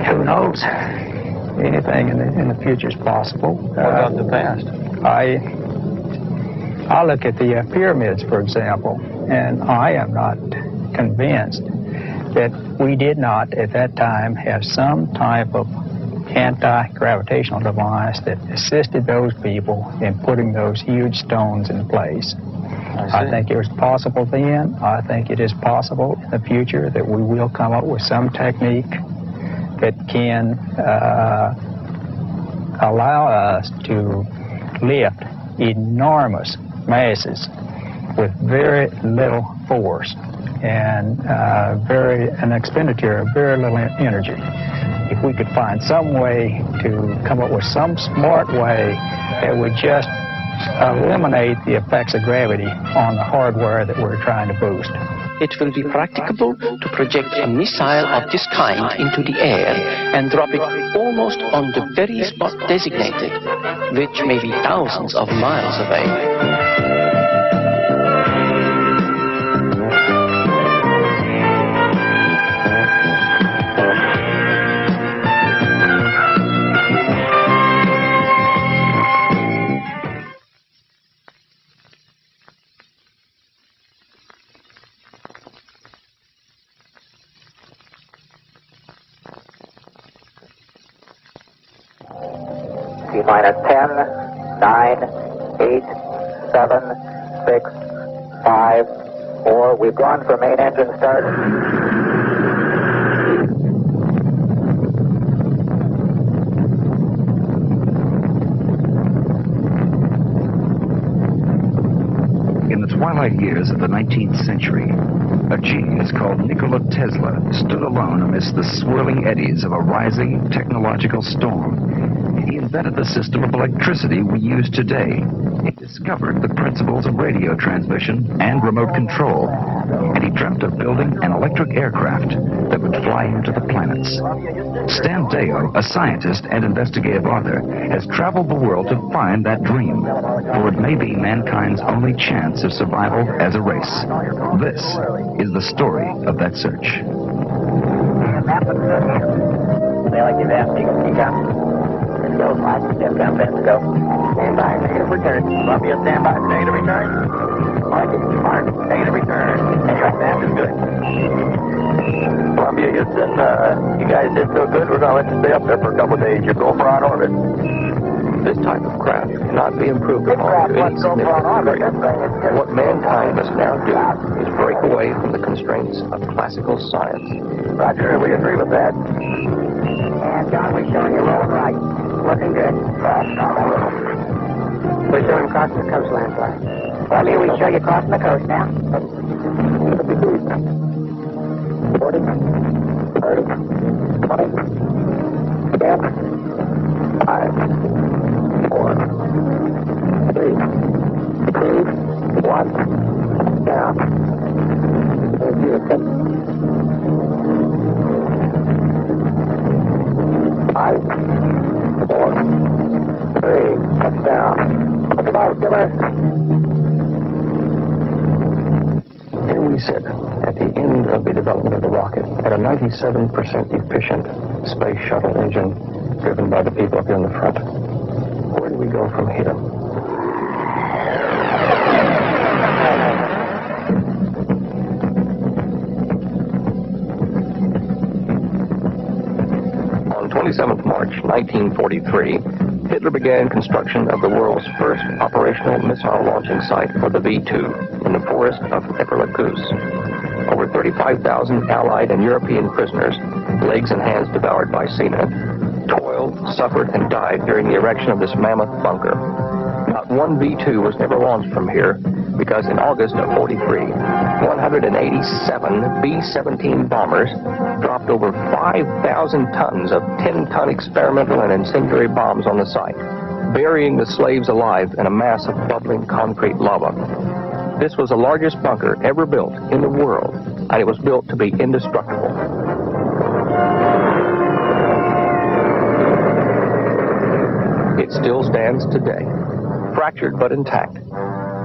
Who knows? Anything in the future is possible. What about the past? I look at the pyramids, for example, and I am not convinced that we did not at that time have some type of anti-gravitational device that assisted those people in putting those huge stones in place. I think it was possible then. I think it is possible in the future that we will come up with some technique that can allow us to lift enormous masses with very little force and an expenditure of very little energy. If we could find some way to come up with some smart way that would just eliminate the effects of gravity on the hardware that we're trying to boost. It will be practicable to project a missile of this kind into the air and drop it almost on the very spot designated, which may be thousands of miles away. Minus 10, 9, 8, 7, 6, 5, 4. We've gone for main engine start. In the twilight years of the 19th century, a genius called Nikola Tesla stood alone amidst the swirling eddies of a rising technological storm. He invented the system of electricity we use today. He discovered the principles of radio transmission and remote control, and he dreamt of building an electric aircraft that would fly him to the planets. Stan Deyo, a scientist and investigative author, has traveled the world to find that dream, for it may be mankind's only chance of survival as a race. This is the story of that search. Go, 5 step down, fast to go. Stand by, negative return. Columbia, stand by, negative return. Mark, negative return. Anyway, fast is good. Columbia, Houston, you guys did so good, we're going to let you stay up there for a couple of days. You're going for on orbit. This type of craft cannot be improved upon to any significant degree. What mankind must now do is break away from the constraints of classical science. Roger, we agree with that. And John, we're showing you rolling right. Looking good. We're showing crossing the coastline, sir. Well, here we show you crossing the coast now. 40, 30, 20, 10, 5, 4, 3, 2, 1, down. Thank you. 5, 4, 3, touchdown. Look about, Gilbert. Here we sit at the end of the development of the rocket, at a 97% efficient space shuttle engine driven by the people up here in the front. Where do we go from here? On 27th March 1943, Hitler began construction of the world's first operational missile launching site for the V-2 in the forest of Epperle-Kus. Over 35,000 Allied and European prisoners, legs and hands devoured by seamen, toiled killed, suffered, and died during the erection of this mammoth bunker. Not one V-2 was ever launched from here because in August of '43, 187 B-17 bombers dropped over 5,000 tons of 10-ton experimental and incendiary bombs on the site, burying the slaves alive in a mass of bubbling concrete lava. This was the largest bunker ever built in the world, and it was built to be indestructible. It still stands today, fractured but intact,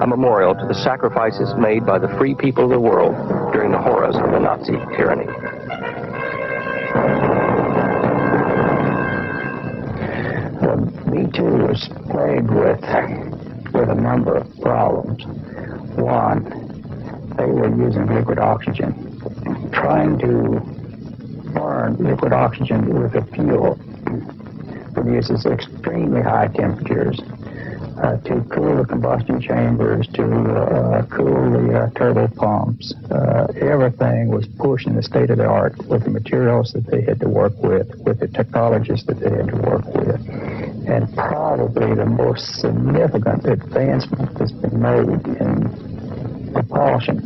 a memorial to the sacrifices made by the free people of the world during the horrors of the Nazi tyranny. The V-2 was plagued with a number of problems. One, they were using liquid oxygen. Trying to burn liquid oxygen with a fuel produces extremely high temperatures to cool the combustion chambers, to cool the turbo pumps. Everything was pushing the state of the art with the materials that they had to work with the technologies that they had to work with. And probably the most significant advancement that's been made in propulsion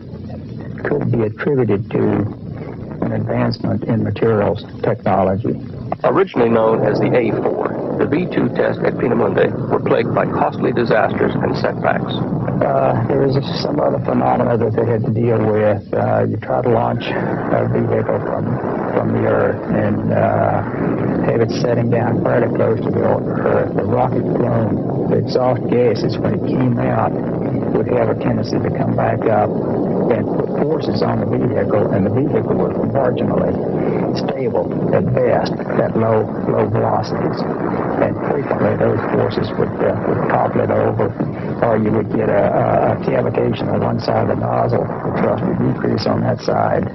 could be attributed to an advancement in materials technology. Originally known as the A4, the V-2 tests at Peenemünde were plagued by costly disasters and setbacks. There was some other phenomena that they had to deal with. You try to launch a vehicle from the Earth and have it setting down fairly close to the Earth. The rocket plume, the exhaust gases, when it came out, would have a tendency to come back up and put forces on the vehicle, and the vehicle was marginally stable at best at low velocities. And frequently those forces would topple it over, or you would get a cavitation on one side of the nozzle. The thrust would decrease on that side,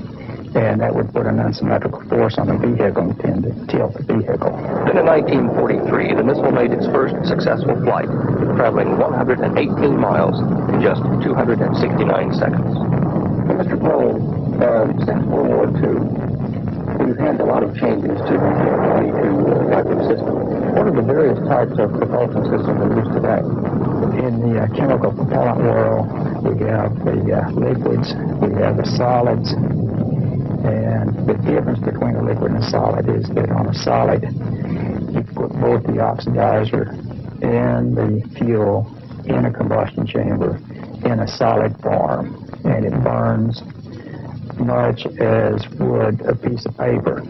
and that would put an unsymmetrical force on the vehicle and tend to tilt the vehicle. Then in 1943, the missile made its first successful flight, traveling 118 miles in just 269 seconds. Mr. Pohl, since World War II, we've had a lot of changes to the V-2 rocket system. What are the various types of propulsion systems in use today? In the chemical propellant world, we have the liquids, we have the solids, and the difference between a liquid and a solid is that on a solid, you put both the oxidizer and the fuel in a combustion chamber in a solid form, and it burns much as would a piece of paper.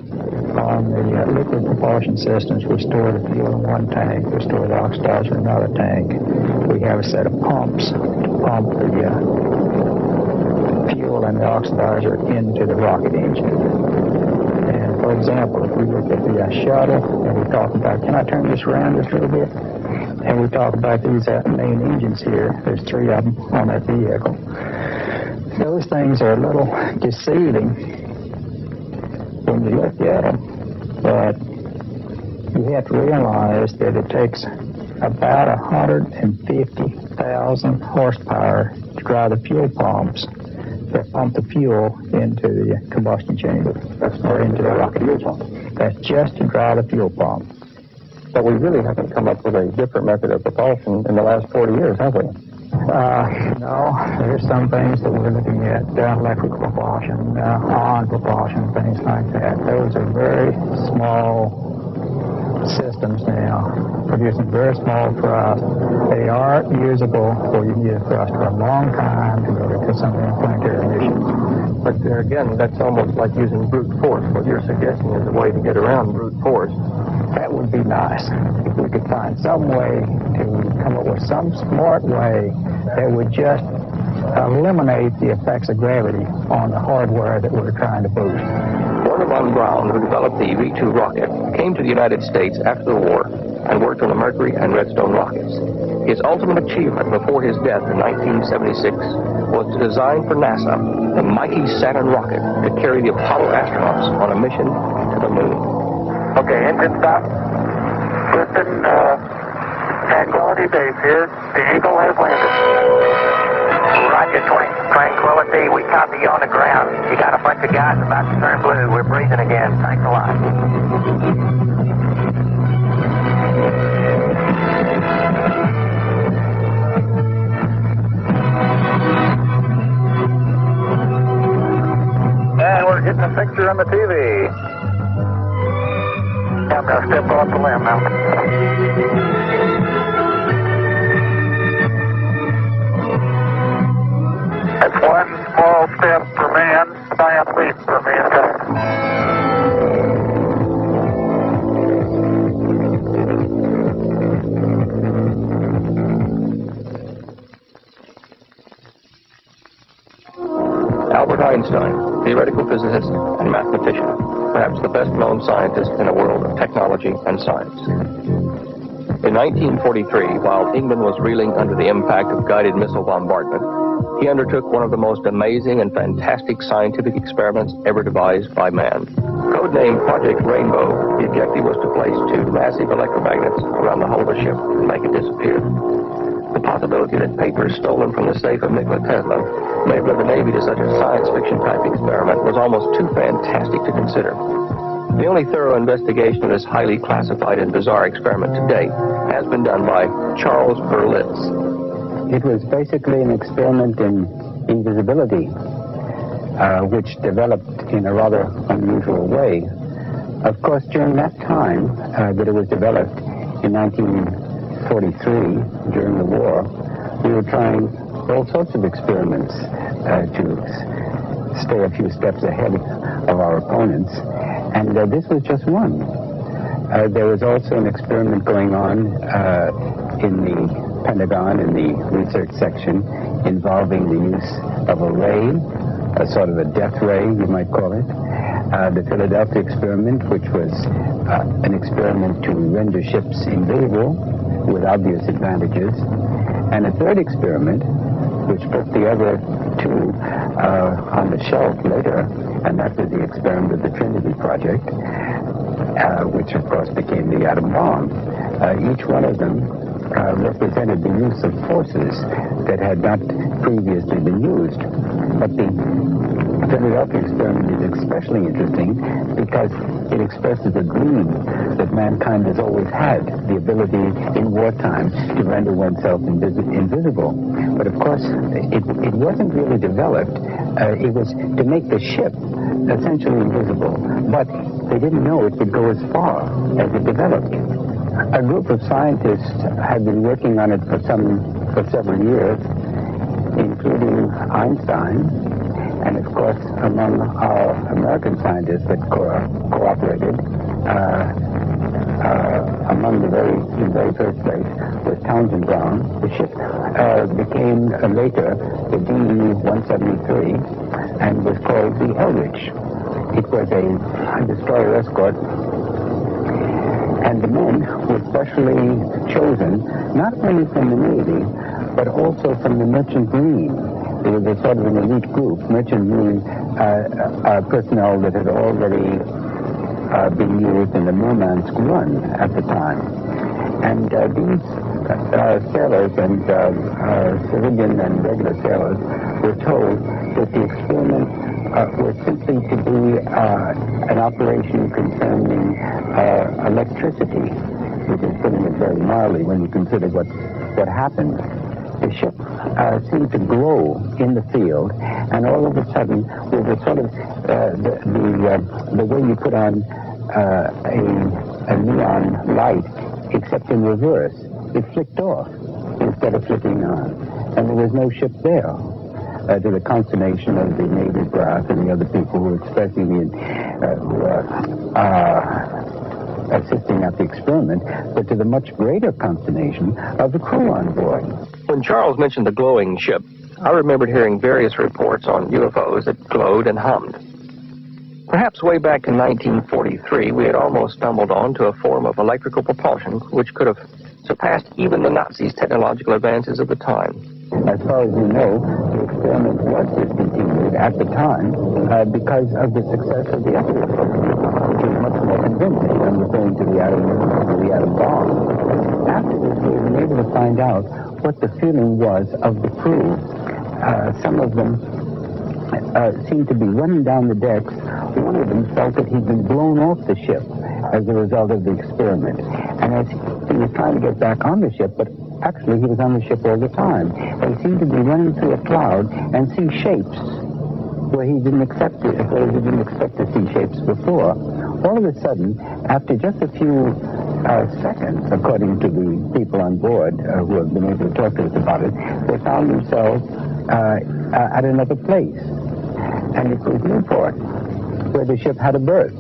On the liquid propulsion systems, we store the fuel in one tank, we store the oxidizer in another tank. We have a set of pumps to pump the fuel and the oxidizer into the rocket engine. And for example, if we look at the shuttle and we talk about, can I turn this around just a little bit? And we talk about these main engines here. There's three of them on that vehicle. Those things are a little deceiving when you look at them, but you have to realize that it takes about 150,000 horsepower to drive the fuel pumps that pump the fuel into the combustion chamber, or into the rocket fuel pump. That's just to drive the fuel pump. But we really haven't come up with a different method of propulsion in the last 40 years, have we? No, there's some things that we're looking at, electrical propulsion, on propulsion, things like that. Those are very small systems now, producing very small thrust. They are usable where you need a thrust for a long time to go to some interplanetary missions. But there again, that's almost like using brute force. What you're suggesting is a way to get around brute force. That would be nice if we could find some way to come up with some smart way that would just eliminate the effects of gravity on the hardware that we're trying to boost. Werner von Braun, who developed the V-2 rocket, came to the United States after the war and worked on the Mercury and Redstone rockets. His ultimate achievement before his death in 1976 was to design for NASA the mighty Saturn rocket to carry the Apollo astronauts on a mission to the moon. Okay, engine stop. Houston, Tranquility Base here. The Eagle has landed. Roger, Tranquility. We copy you on the ground. You got a bunch of guys about to turn blue. We're breathing again. Thanks a lot. getting a picture on the TV. I'm going to step off the limb now. That's one small step for man, giant leap for mankind. Albert Einstein, theoretical physicist and mathematician, perhaps the best-known scientist in a world of technology and science. In 1943, while England was reeling under the impact of guided missile bombardment, he undertook one of the most amazing and fantastic scientific experiments ever devised by man. Codenamed Project Rainbow, the objective was to place two massive electromagnets around the hull of a ship and make it disappear. The possibility that papers stolen from the safe of Nikola Tesla may have led the Navy to such a science fiction type experiment was almost too fantastic to consider. The only thorough investigation of this highly classified and bizarre experiment to date has been done by Charles Berlitz. It was basically an experiment in invisibility, which developed in a rather unusual way. Of course, during that time that it was developed in 1943, during the war, we were trying all sorts of experiments to stay a few steps ahead of our opponents, and this was just one. There was also an experiment going on in the Pentagon, in the research section, involving the use of a ray, a sort of a death ray, you might call it. The Philadelphia experiment, which was an experiment to render ships invisible with obvious advantages. And a third experiment, which put the other two on the shelf later, and that was the experiment of the Trinity Project, which of course became the atom bomb. Each one of them represented the use of forces that had not previously been used. But the Philadelphia experiment is especially interesting because it expresses a dream that mankind has always had, the ability in wartime to render oneself invisible. But of course, it wasn't really developed. It was to make the ship essentially invisible, but they didn't know it would go as far as it developed. A group of scientists had been working on it for several years, including Einstein, and of course among our American scientists that cooperated, among the very first place was Townsend Brown. The ship became later the DE-173 and was called the Eldridge. It was a destroyer escort, and the men were specially chosen not only from the Navy but also from the Merchant Marine. It was a sort of an elite group. Merchant Marine personnel that had already been used in the Murmansk run at the time. And these sailors and civilian and regular sailors were told that the experiment was simply to be an operation concerning electricity, which is putting it very mildly when you consider what happened. The ship seemed to glow in the field, and all of a sudden, with a sort of the way you put on a neon light, except in reverse, it flicked off instead of flicking on, and there was no ship there. To the consternation of the Navy brass and the other people who were expressing assisting at the experiment, but to the much greater consternation of the crew on board. When Charles mentioned the glowing ship, I remembered hearing various reports on UFOs that glowed and hummed. Perhaps way back in 1943, we had almost stumbled onto a form of electrical propulsion which could have surpassed even the Nazis' technological advances of the time. As far as we know, the experiment was discontinued at the time because of the success of the other approach, which was much more convincing. I'm referring to the atom bomb. After this, we were able to find out what the feeling was of the crew. Some of them seemed to be running down the decks. One of them felt that he'd been blown off the ship as a result of the experiment. And as he was trying to get back on the ship, but actually he was on the ship all the time, and he seemed to be running through a cloud and see shapes where he didn't expect to see shapes before. All of a sudden, after just a few seconds, according to the people on board who have been able to talk to us about it, they found themselves at another place. And it was Newport, where the ship had a berth.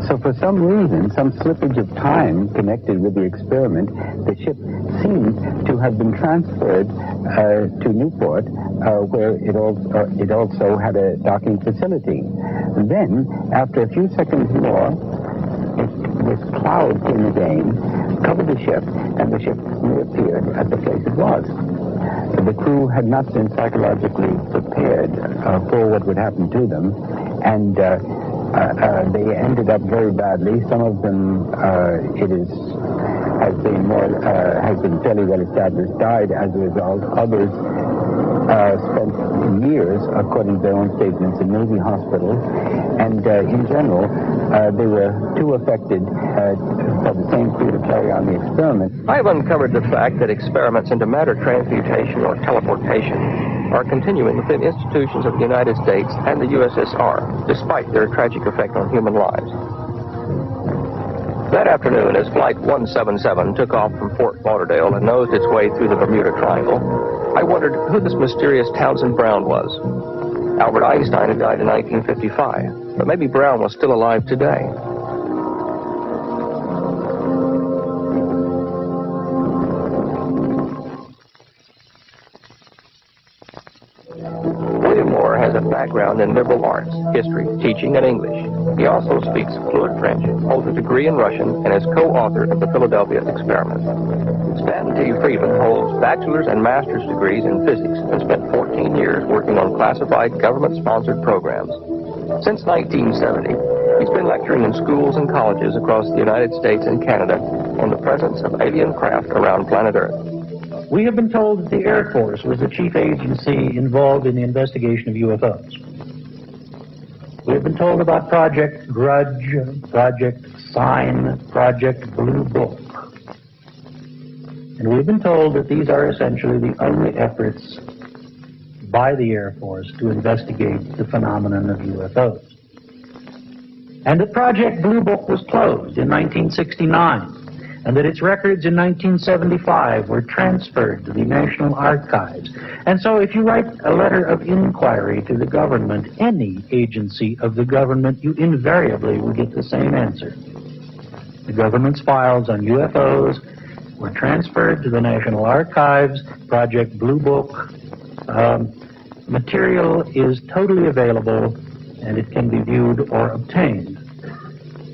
So for some reason, some slippage of time connected with the experiment, the ship seemed to have been transferred to Newport, where it also had a docking facility. And then, after a few seconds more, this cloud came again, covered the ship, and the ship reappeared at the place it was. The crew had not been psychologically prepared for what would happen to them, and they ended up very badly. Some of them, has been fairly well established, died as a result. Others spent years, according to their own statements, in Navy hospitals. And in general, they were too affected for the same crew to carry on the experiment. I have uncovered the fact that experiments into matter transmutation or teleportation are continuing within institutions of the United States and the USSR, despite their tragic effect on human lives. That afternoon, as Flight 177 took off from Fort Lauderdale and nosed its way through the Bermuda Triangle, I wondered who this mysterious Townsend Brown was. Albert Einstein had died in 1955, but maybe Brown was still alive today. Has a background in liberal arts, history, teaching, and English. He also speaks fluent French, holds a degree in Russian, and is co-author of the Philadelphia experiment. Stan T. Friedman holds bachelor's and master's degrees in physics and spent 14 years working on classified government-sponsored programs. Since 1970, he's been lecturing in schools and colleges across the United States and Canada on the presence of alien craft around planet Earth. We have been told that the Air Force was the chief agency involved in the investigation of UFOs. We have been told about Project Grudge, Project Sign, Project Blue Book. And we've been told that these are essentially the only efforts by the Air Force to investigate the phenomenon of UFOs. And that Project Blue Book was closed in 1969. And that its records in 1975 were transferred to the National Archives. And so if you write a letter of inquiry to the government, any agency of the government, you invariably will get the same answer. The government's files on UFOs were transferred to the National Archives. Project Blue Book material is totally available, and it can be viewed or obtained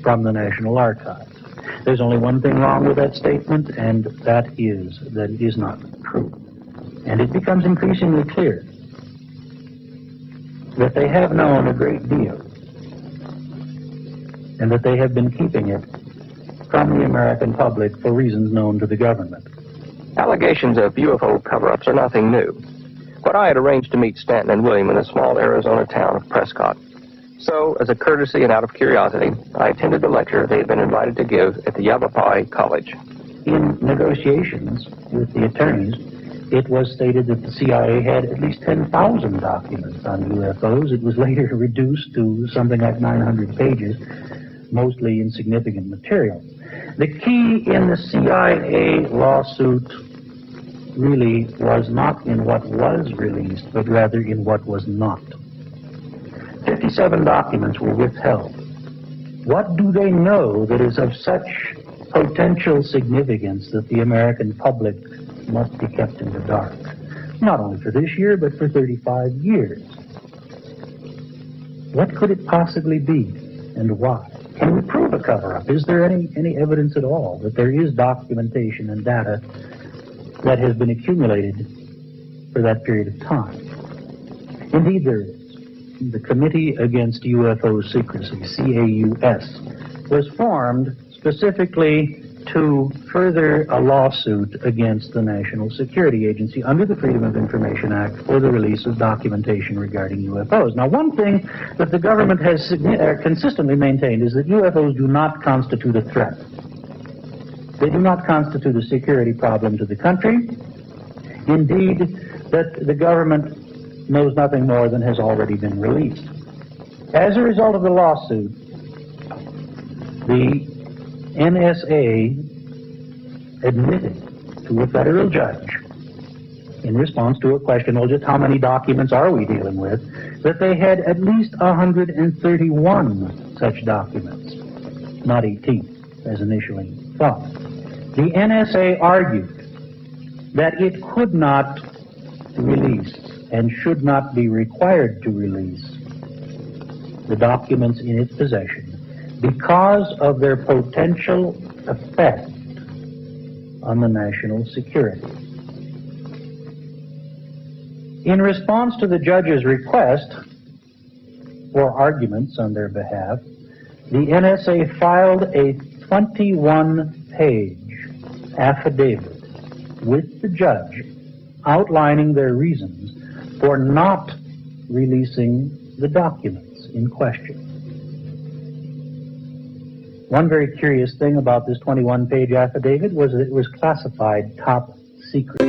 from the National Archives. There's only one thing wrong with that statement, and that it is not true. And it becomes increasingly clear that they have known a great deal, and that they have been keeping it from the American public for reasons known to the government. Allegations of UFO cover-ups are nothing new. But I had arranged to meet Stanton and William in the small Arizona town of Prescott. So, as a courtesy and out of curiosity, I attended the lecture they had been invited to give at the Yavapai College. In negotiations with the attorneys, it was stated that the CIA had at least 10,000 documents on UFOs. It was later reduced to something like 900 pages, mostly insignificant material. The key in the CIA lawsuit really was not in what was released, but rather in what was not. 57 documents were withheld. What do they know that is of such potential significance that the American public must be kept in the dark? Not only for this year, but for 35 years. What could it possibly be, and why? Can we prove a cover-up? Is there any evidence at all that there is documentation and data that has been accumulated for that period of time? Indeed, there is. The Committee Against UFO Secrecy, CAUS, was formed specifically to further a lawsuit against the National Security Agency under the Freedom of Information Act for the release of documentation regarding UFOs. Now, one thing that the government has consistently maintained is that UFOs do not constitute a threat. They do not constitute a security problem to the country. Indeed, that the government knows nothing more than has already been released. As a result of the lawsuit, the NSA admitted to a federal judge, in response to a question, well, just how many documents are we dealing with, that they had at least 131 such documents, not 18, as initially thought. The NSA argued that it could not release and should not be required to release the documents in its possession because of their potential effect on the national security. In response to the judge's request for arguments on their behalf, the NSA filed a 21-page affidavit with the judge outlining their reasons for not releasing the documents in question. One very curious thing about this 21-page affidavit was that it was classified top secret.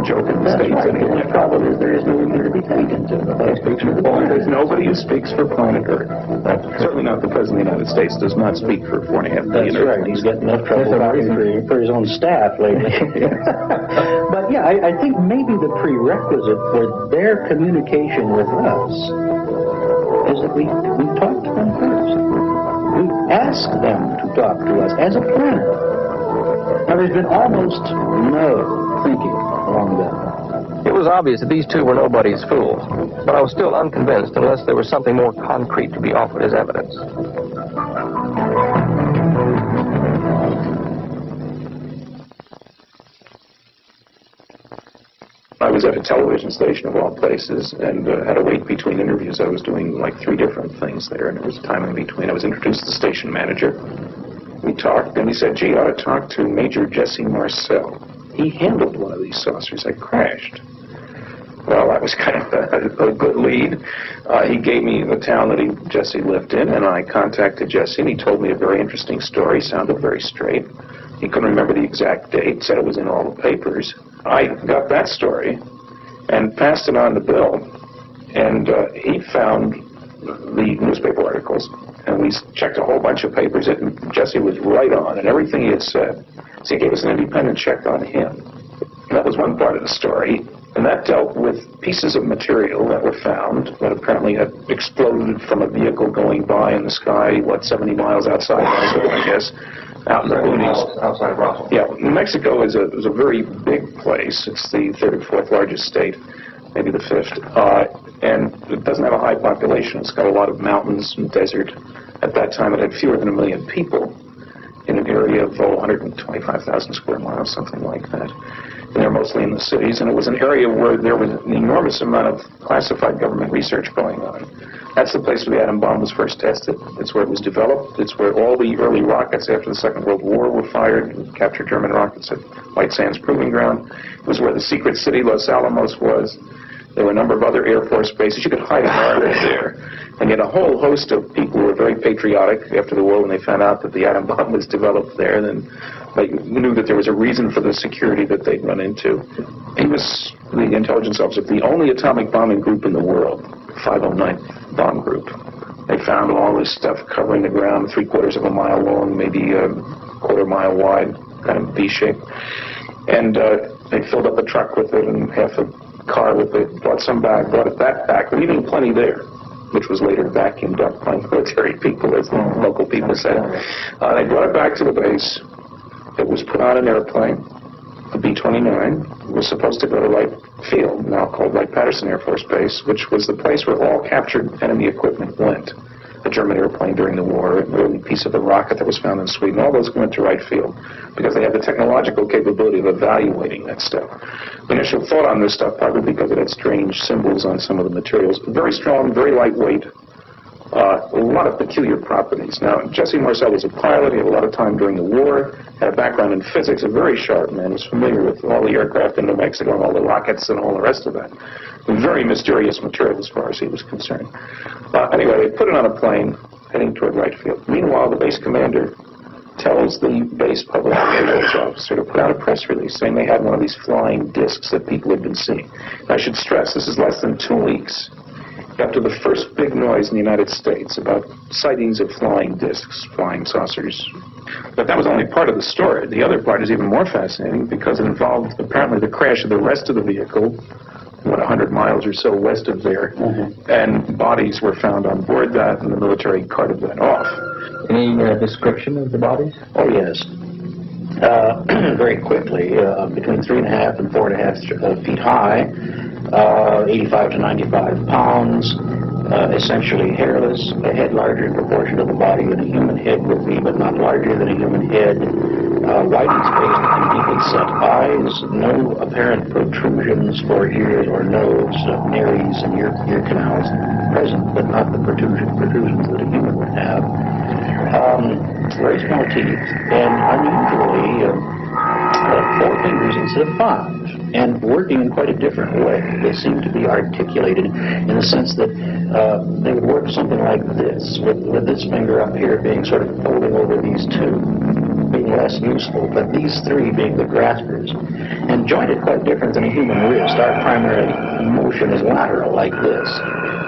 Joke in the States anymore. The problem is there is no one to be taken to. There's nobody who speaks for planet Earth. Certainly not the President of the United States does not speak for 4.5 billion. That's right. He's got enough trouble for his own staff lately. But yeah, I think maybe the prerequisite for their communication with us is that we talk to them first. We ask them to talk to us as a planet. Now, there's been almost no thinking along that. It was obvious that these two were nobody's fool, but I was still unconvinced unless there was something more concrete to be offered as evidence. I was at a television station of all places and had to wait between interviews. I was doing like 3 different things there, and there was time in between. I was introduced to the station manager. We talked, and he said, gee, you ought to talk to Major Jesse Marcel. He handled one of these saucers that crashed. Well, that was kind of a good lead. He gave me the town that Jesse lived in, and I contacted Jesse, and he told me a very interesting story. Sounded very straight. He couldn't remember the exact date, said it was in all the papers. I got that story and passed it on to Bill, and he found the newspaper articles, and we checked a whole bunch of papers, and Jesse was right on in everything he had said. So he gave us an independent check on him. And that was one part of the story, and that dealt with pieces of material that were found that apparently had exploded from a vehicle going by in the sky, 70 miles outside Roswell, I guess, out in the boonies. Outside of Roswell. Yeah, New Mexico is a very big place. It's the 3rd or 4th largest state, maybe the 5th, and it doesn't have a high population. It's got a lot of mountains and desert. At that time, it had fewer than 1 million people in an area of 125,000 square miles, something like that. And they're mostly in the cities, and it was an area where there was an enormous amount of classified government research going on. That's the place where the atom bomb was first tested. It's where it was developed. It's where all the early rockets after the Second World War were fired, captured German rockets at White Sands Proving Ground. It was where the secret city Los Alamos was. There were a number of other Air Force bases. You could hide an army there. And yet a whole host of people who were very patriotic after the war when they found out that the atom bomb was developed there. Then they knew that there was a reason for the security that they'd run into. He was the intelligence officer of the only atomic bombing group in the world, 509th Bomb Group. They found all this stuff covering the ground, 3/4 of a mile long, maybe a 1/4 mile wide, kind of V-shape. And they filled up a truck with it and half a car with it, brought some back, brought it back, leaving plenty there, which was later vacuumed up by military people, as the local people said. They brought it back to the base. It was put on an airplane. The B-29 was supposed to go to Wright Field, now called Wright-Patterson Air Force Base, which was the place where all captured enemy equipment went. The German airplane during the war, an early piece of the rocket that was found in Sweden, all those went to Wright Field because they had the technological capability of evaluating that stuff. The initial thought on this stuff, probably because it had strange symbols on some of the materials, very strong, very lightweight, a lot of peculiar properties. Now, Jesse Marcel was a pilot. He had a lot of time during the war, had a background in physics, a very sharp man, was familiar with all the aircraft in New Mexico and all the rockets and all the rest of that. Very mysterious material as far as he was concerned. Anyway, they put it on a plane heading toward Wright Field. Meanwhile, the base commander tells the base public relations officer to put out a press release saying they had one of these flying discs that people had been seeing. And I should stress, this is less than 2 weeks after the first big noise in the United States about sightings of flying discs, flying saucers. But that was only part of the story. The other part is even more fascinating because it involved apparently the crash of the rest of the vehicle, 100 miles or so west of there, and bodies were found on board that, and the military carted that off. Any description of the bodies? Oh, yes. Very quickly, between 3.5 and 4.5 feet high, 85 to 95 pounds, essentially hairless, a head larger in proportion to the body than a human head would be, but not larger than a human head, widely spaced and deeply set eyes, no apparent protrusions for ears or nose, nares and ear canals present, but not the protrusions that a human would have. Very small teeth, and unusually 4 fingers instead of 5, and working in quite a different way. They seem to be articulated in the sense that they would work something like this, with this finger up here being sort of folding over these 2, being less useful, but these 3 being the graspers, and jointed quite different than a human wrist. Our primary motion is lateral, like this,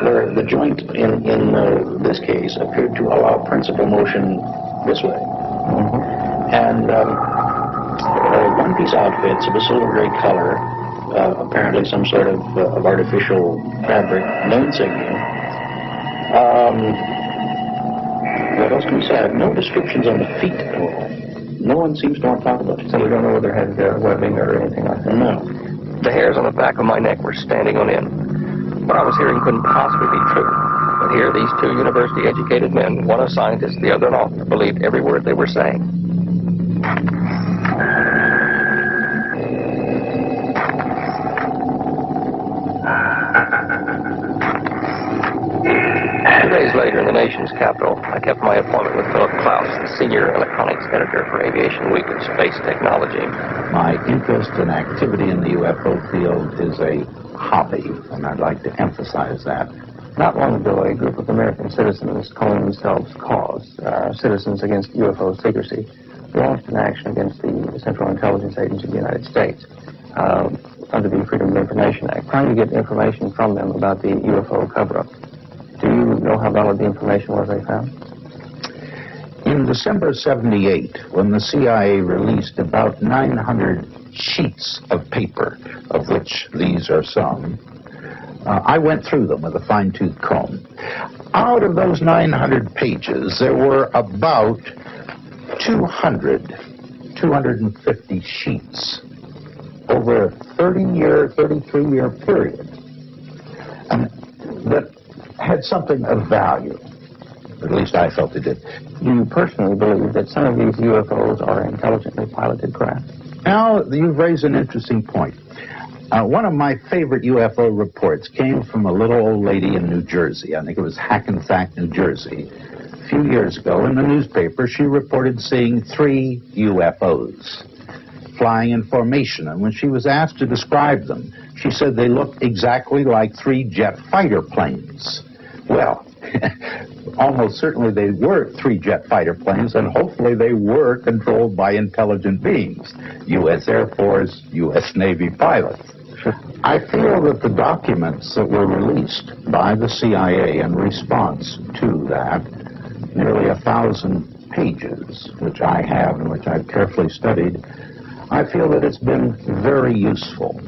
where the joint in this case appeared to allow principal motion this way. And one-piece outfits of a silver gray color, apparently some sort of artificial fabric, no insignia. What else can we say? I have no descriptions on the feet at all. No one seems to want to talk about it. So we don't know whether it had webbing or anything like that? No. The hairs on the back of my neck were standing on end. What I was hearing couldn't possibly be true. But here, these 2 university-educated men, one a scientist, the other an author, believed every word they were saying. later in the nation's capital, I kept my appointment with Philip Klaus, the senior electronics editor for Aviation Week of Space Technology. My interest and activity in the UFO field is a hobby, and I'd like to emphasize that. Not long ago, a group of American citizens calling themselves CAUSE, Citizens Against UFO Secrecy, launched an action against the Central Intelligence Agency of the United States under the Freedom of Information Act, trying to get information from them about the UFO cover-up. Do you know how valid the information was they found? In December '78, when the CIA released about 900 sheets of paper, of which these are some, I went through them with a fine-tooth comb. Out of those 900 pages, there were about 250 sheets over a 33-year period, and that had something of value. At least I felt it did. Do you personally believe that some of these UFOs are intelligently piloted craft? Now, you've raised an interesting point. One of my favorite UFO reports came from a little old lady in New Jersey. I think it was Hackensack, New Jersey. A few years ago, in the newspaper, she reported seeing 3 UFOs flying in formation. And when she was asked to describe them, she said they looked exactly like 3 jet fighter planes. Well, almost certainly they were 3 jet fighter planes, and hopefully they were controlled by intelligent beings, U.S. Air Force, U.S. Navy pilots. I feel that the documents that were released by the CIA in response to that, nearly 1,000 pages, which I have and which I've carefully studied, I feel that it's been very useful.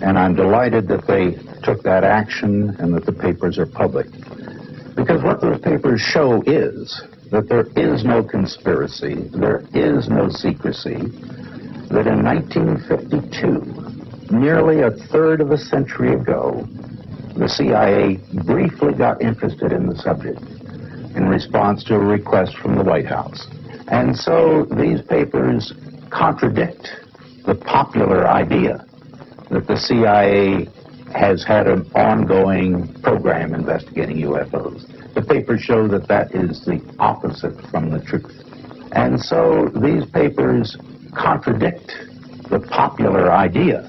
And I'm delighted that they took that action and that the papers are public. Because what those papers show is that there is no conspiracy, there is no secrecy, that in 1952, nearly a third of a century ago, the CIA briefly got interested in the subject in response to a request from the White House. And so these papers contradict the popular idea that the CIA has had an ongoing program investigating UFOs. The papers show that that is the opposite from the truth. And so these papers contradict the popular idea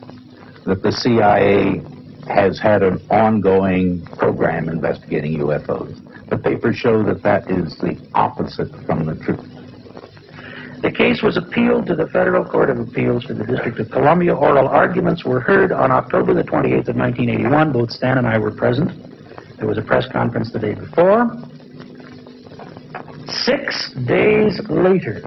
that the CIA has had an ongoing program investigating UFOs. The papers show that that is the opposite from the truth. The case was appealed to the Federal Court of Appeals for the District of Columbia. Oral arguments were heard on October the 28th of 1981. Both Stan and I were present. There was a press conference the day before. 6 days later.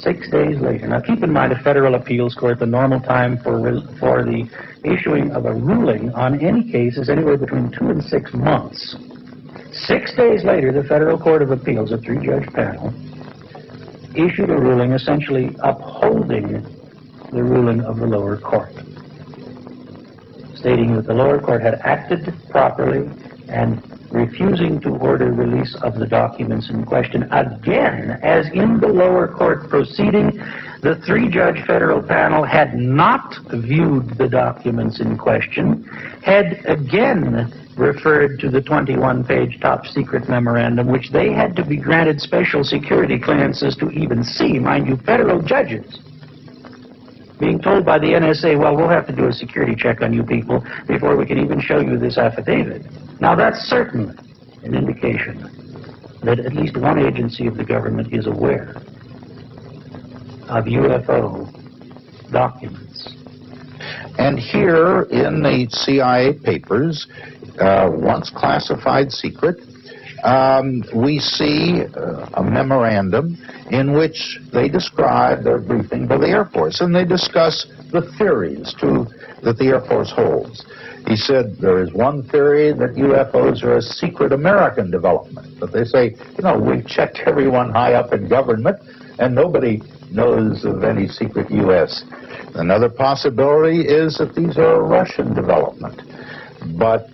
6 days later. Now keep in mind, a federal appeals court, the normal time for the issuing of a ruling on any case is anywhere between 2 and 6 months. 6 days later, the Federal Court of Appeals, a 3-judge panel, issued a ruling essentially upholding the ruling of the lower court, stating that the lower court had acted properly and refusing to order release of the documents in question. Again, as in the lower court proceeding, the 3-judge federal panel had not viewed the documents in question, had again referred to the 21-page top-secret memorandum, which they had to be granted special security clearances to even see. Mind you, federal judges being told by the NSA, well, we'll have to do a security check on you people before we can even show you this affidavit. Now, that's certainly an indication that at least one agency of the government is aware of UFO documents. And here in the CIA papers, once classified secret, we see a memorandum in which they describe their briefing by the Air Force, and they discuss the theories that the Air Force holds. He said there is one theory that UFOs are a secret American development, but they say, you know, we've checked everyone high up in government, and nobody knows of any secret U.S. Another possibility is that these are a Russian development. But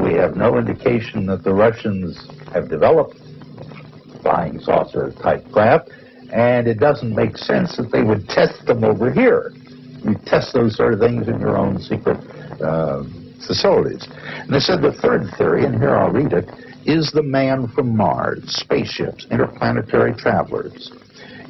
we have no indication that the Russians have developed flying saucer-type craft, and it doesn't make sense that they would test them over here. You test those sort of things in your own secret facilities. And they said the third theory, and here I'll read it, is the man from Mars, spaceships, interplanetary travelers.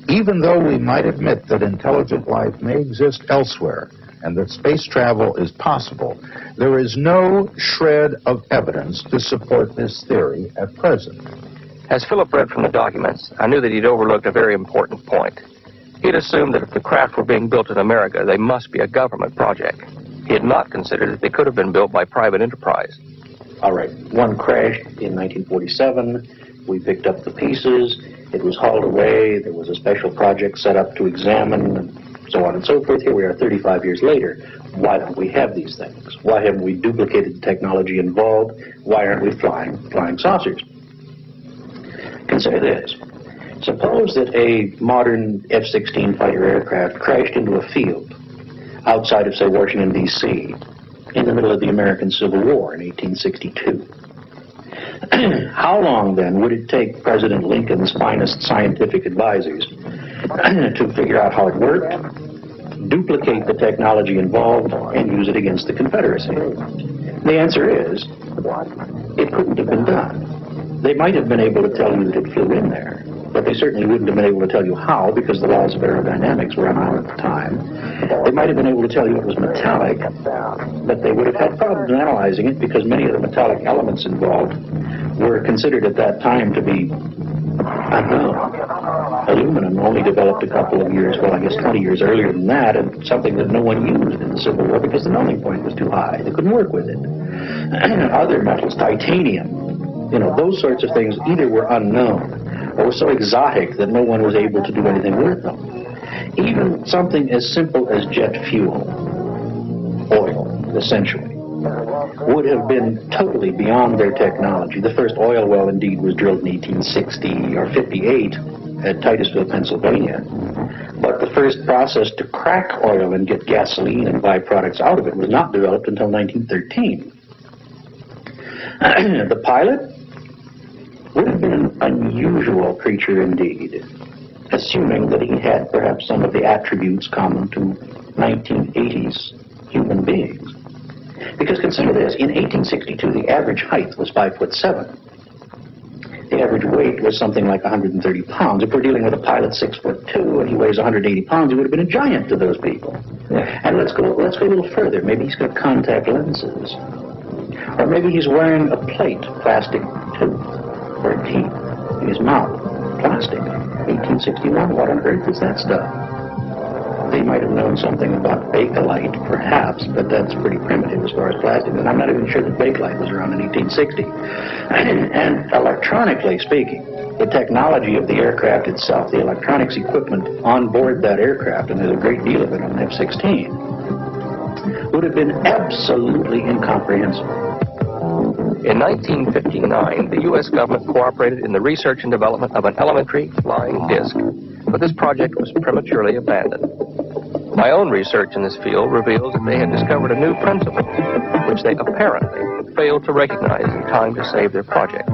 Even though we might admit that intelligent life may exist elsewhere and that space travel is possible, there is no shred of evidence to support this theory at present. As Philip read from the documents, I knew that he'd overlooked a very important point. He'd assumed that if the craft were being built in America, they must be a government project. He had not considered that they could have been built by private enterprise. All right, one crashed in 1947. We picked up the pieces. It was hauled away. There was a special project set up to examine, and so on and so forth. Here we are 35 years later. Why don't we have these things? Why haven't we duplicated the technology involved? Why aren't we flying saucers? Consider this. Suppose that a modern F-16 fighter aircraft crashed into a field outside of, say, Washington, D.C., in the middle of the American Civil War in 1862. How long, then, would it take President Lincoln's finest scientific advisors to figure out how it worked, duplicate the technology involved, and use it against the Confederacy? The answer is, it couldn't have been done. They might have been able to tell you that it flew in there, but they certainly wouldn't have been able to tell you how, because the laws of aerodynamics were unknown at the time. They might have been able to tell you it was metallic, but they would have had problems analyzing it because many of the metallic elements involved were considered at that time to be unknown. Aluminum only developed a couple of years, well, I guess 20 years earlier than that, and something that no one used in the Civil War because the melting point was too high. They couldn't work with it. Other metals, titanium, those sorts of things either were unknown or were so exotic that no one was able to do anything with them. Even something as simple as jet fuel, oil, essentially, would have been totally beyond their technology. The first oil well, indeed, was drilled in 1860 or 58 at Titusville, Pennsylvania. But the first process to crack oil and get gasoline and byproducts out of it was not developed until 1913. The pilot would have been an unusual creature indeed, assuming that he had perhaps some of the attributes common to 1980s human beings. Because consider this, in 1862 the average height was 5'7". The average weight was something like 130 pounds. If we're dealing with a pilot 6'2" and he weighs 180 pounds, he would have been a giant to those people. And let's go a little further. Maybe he's got contact lenses. Or maybe he's wearing a plate, plastic tooth, or teeth in his mouth. Plastic. 1861, what on earth is that stuff? They might have known something about Bakelite, perhaps, but that's pretty primitive as far as plastic. And I'm not even sure that Bakelite was around in 1860. And electronically speaking, the technology of the aircraft itself, the electronics equipment on board that aircraft, and there's a great deal of it on F-16, would have been absolutely incomprehensible. In 1959, the U.S. government cooperated in the research and development of an elementary flying disc, but this project was prematurely abandoned. My own research in this field reveals that they had discovered a new principle, which they apparently failed to recognize in time to save their project.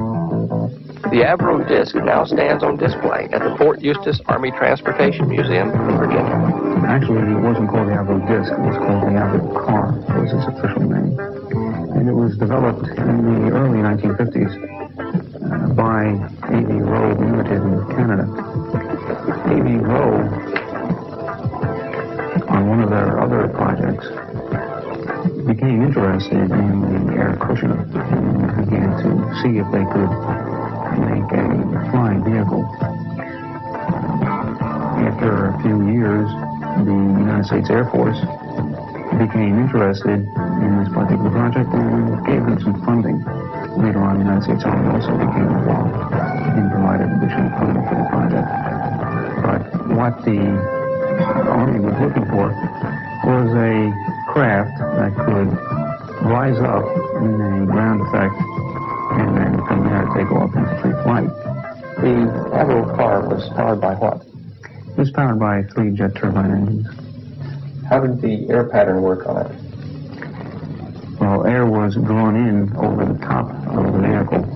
The Avro disc now stands on display at the Fort Eustis Army Transportation Museum in Virginia. Actually, it wasn't called the Avro disc, it was called the Avro car, was its official name. And it was developed in the early 1950s by A.V. Rowe Limited in Canada. A.V. Rowe, on one of their other projects, became interested in the air cushion and began to see if they could make a flying vehicle. After a few years, the United States Air Force became interested in this particular project and gave them some funding. Later on, the United States Army also became involved and provided additional funding for the project. But what the Army was looking for was a craft that could rise up in a ground effect and then from there take off into free flight. The Avro car was powered by what? It was powered by 3 jet turbine engines. How did the air pattern work on it? Well, air was drawn in over the top of the vehicle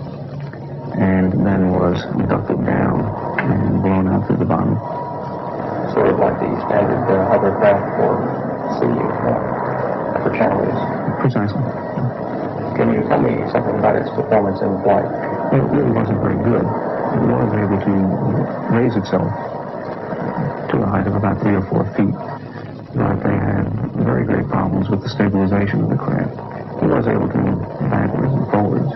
and then was ducted down and blown out through the bottom. Sort of like the standard hovercraft for sea. for challenges. Precisely. Can you tell me something about its performance in flight? It really wasn't very good. It was able to raise itself to a height of about 3 or 4 feet, but they had very great problems with the stabilization of the craft. It was able to move backwards and forwards,